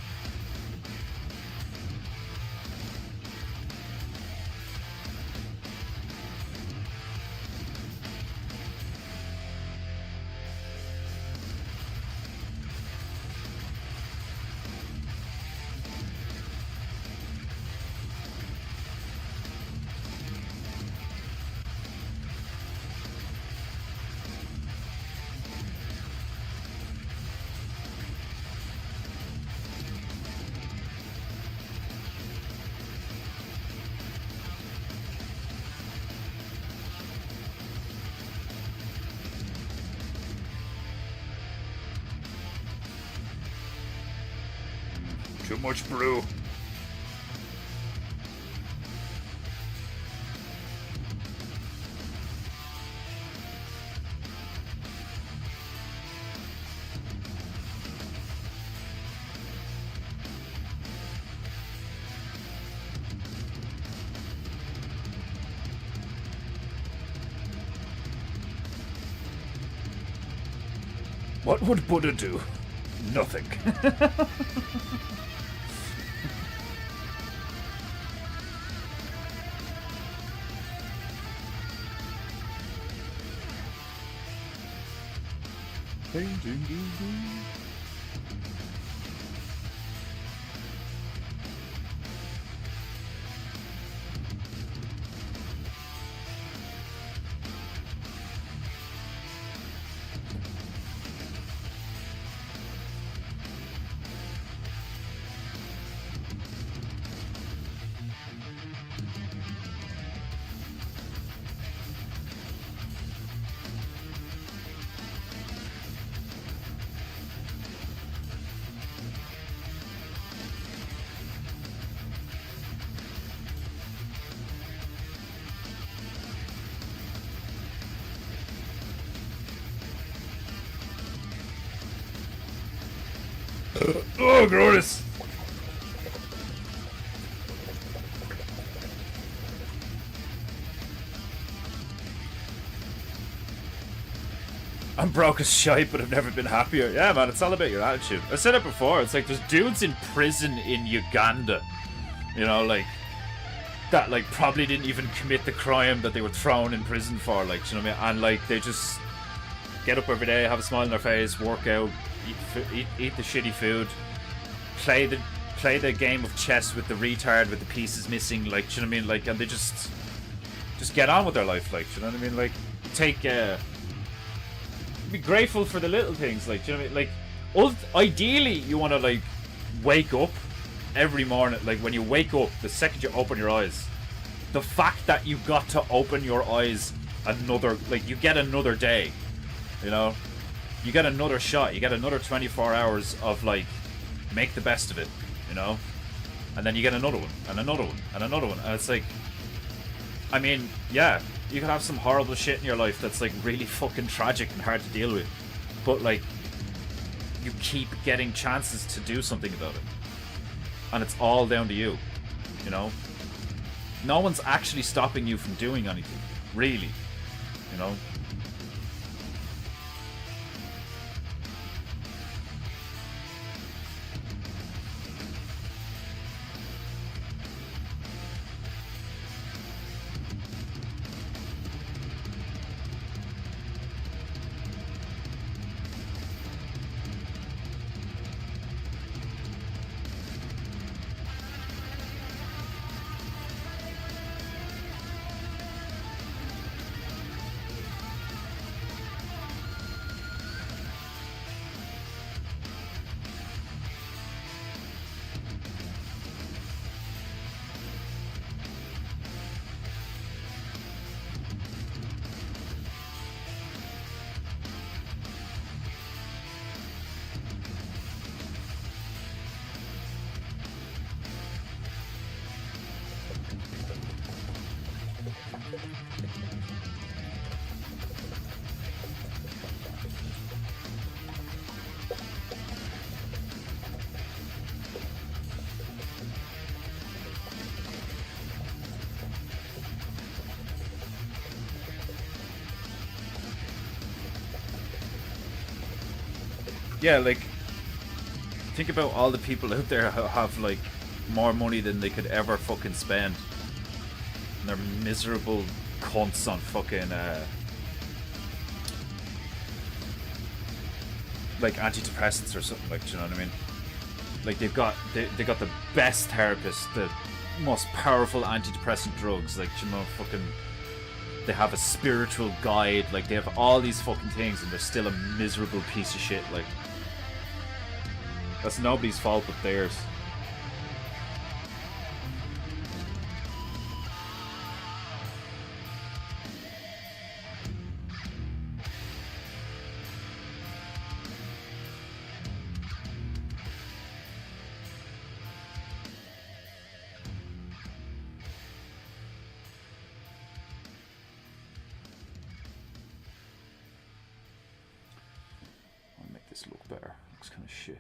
Speaker 1: Too much brew. What would Buddha do? Nothing. Oh, gross!
Speaker 2: I'm broke as shite, but I've never been happier. Yeah, man, it's all about your attitude. I said it before. It's like there's dudes in prison in Uganda, you know, like that, like probably didn't even commit the crime that they were thrown in prison for. Like, you know what I mean? And like they just get up every day, have a smile on their face, work out, eat the shitty food, play the game of chess with the retard with the pieces missing. Like, you know what I mean? Like, and they just get on with their life. Like, you know what I mean? Like, be grateful for the little things, like, you know what I mean? Like, ideally, you want to, like, wake up every morning. Like, when you wake up, the second you open your eyes, the fact that you got to open your eyes you get another day, you know? You get another shot, you get another 24 hours of, like, make the best of it, you know? And then you get another one, and another one, and another one, and it's like, I mean, yeah, you can have some horrible shit in your life that's like really fucking tragic and hard to deal with, but like you keep getting chances to do something about it, and it's all down to you, you know? No one's actually stopping you from doing anything, really, you know? Yeah, like, think about all the people out there who have, like, more money than they could ever fucking spend. And they're miserable cunts on fucking, like, antidepressants or something, like, do you know what I mean? Like, they got the best therapist, the most powerful antidepressant drugs, like, you know, fucking... They have a spiritual guide, like, they have all these fucking things, and they're still a miserable piece of shit, like... That's nobody's fault but theirs. I'll make this look better. Looks kind of shit.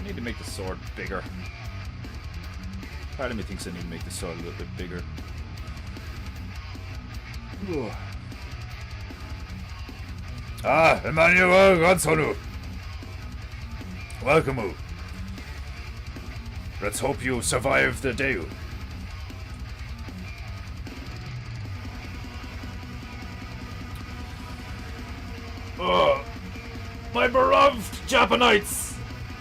Speaker 2: need to make the sword bigger. Part of me thinks I need to make the sword a little bit bigger. Ooh.
Speaker 1: Ah, Emmanuel Gansonu. Welcome. Let's hope you survive the day. My beloved Japanites,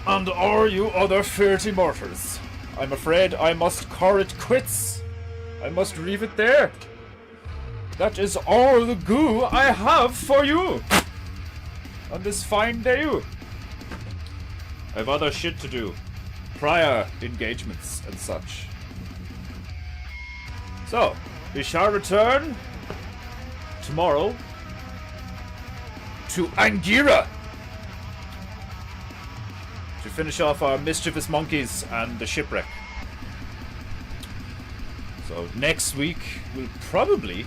Speaker 1: and all you other filthy mortals, I'm afraid I must call it quits. I must leave it there. That is all the goo I have for you on this fine day. I have other shit to do, prior engagements and such. So, we shall return tomorrow to Angira to finish off our mischievous monkeys and the shipwreck. So next week will probably,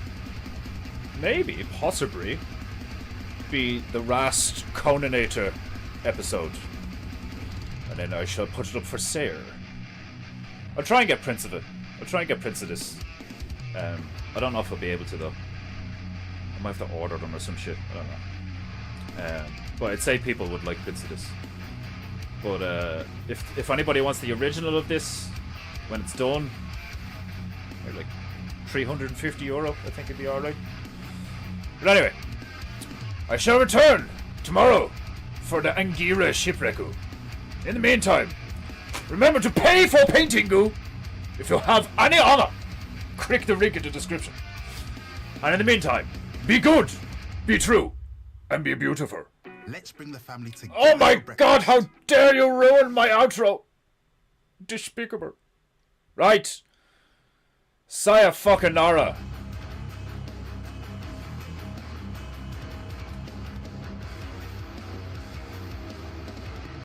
Speaker 1: maybe, possibly, be the last Conanator episode. And then I shall put it up for sale. I'll try and get prints of it. I'll try and get prints of this. I don't know if I'll be able to though. I might have to order them or some shit. I don't know. But I'd say people would like prints of this. But if anybody wants the original of this when it's done, maybe like €350, I think it'd be alright. But anyway, I shall return tomorrow for the Angira shipwreck. In the meantime, remember to pay for PEINTEINGU if you have any honor. Click the link in the description. And in the meantime, be good, be true, and be beautiful.
Speaker 5: Let's bring the family together.
Speaker 1: Oh my god, how dare you ruin my outro! Despicable. Right. Sayonara.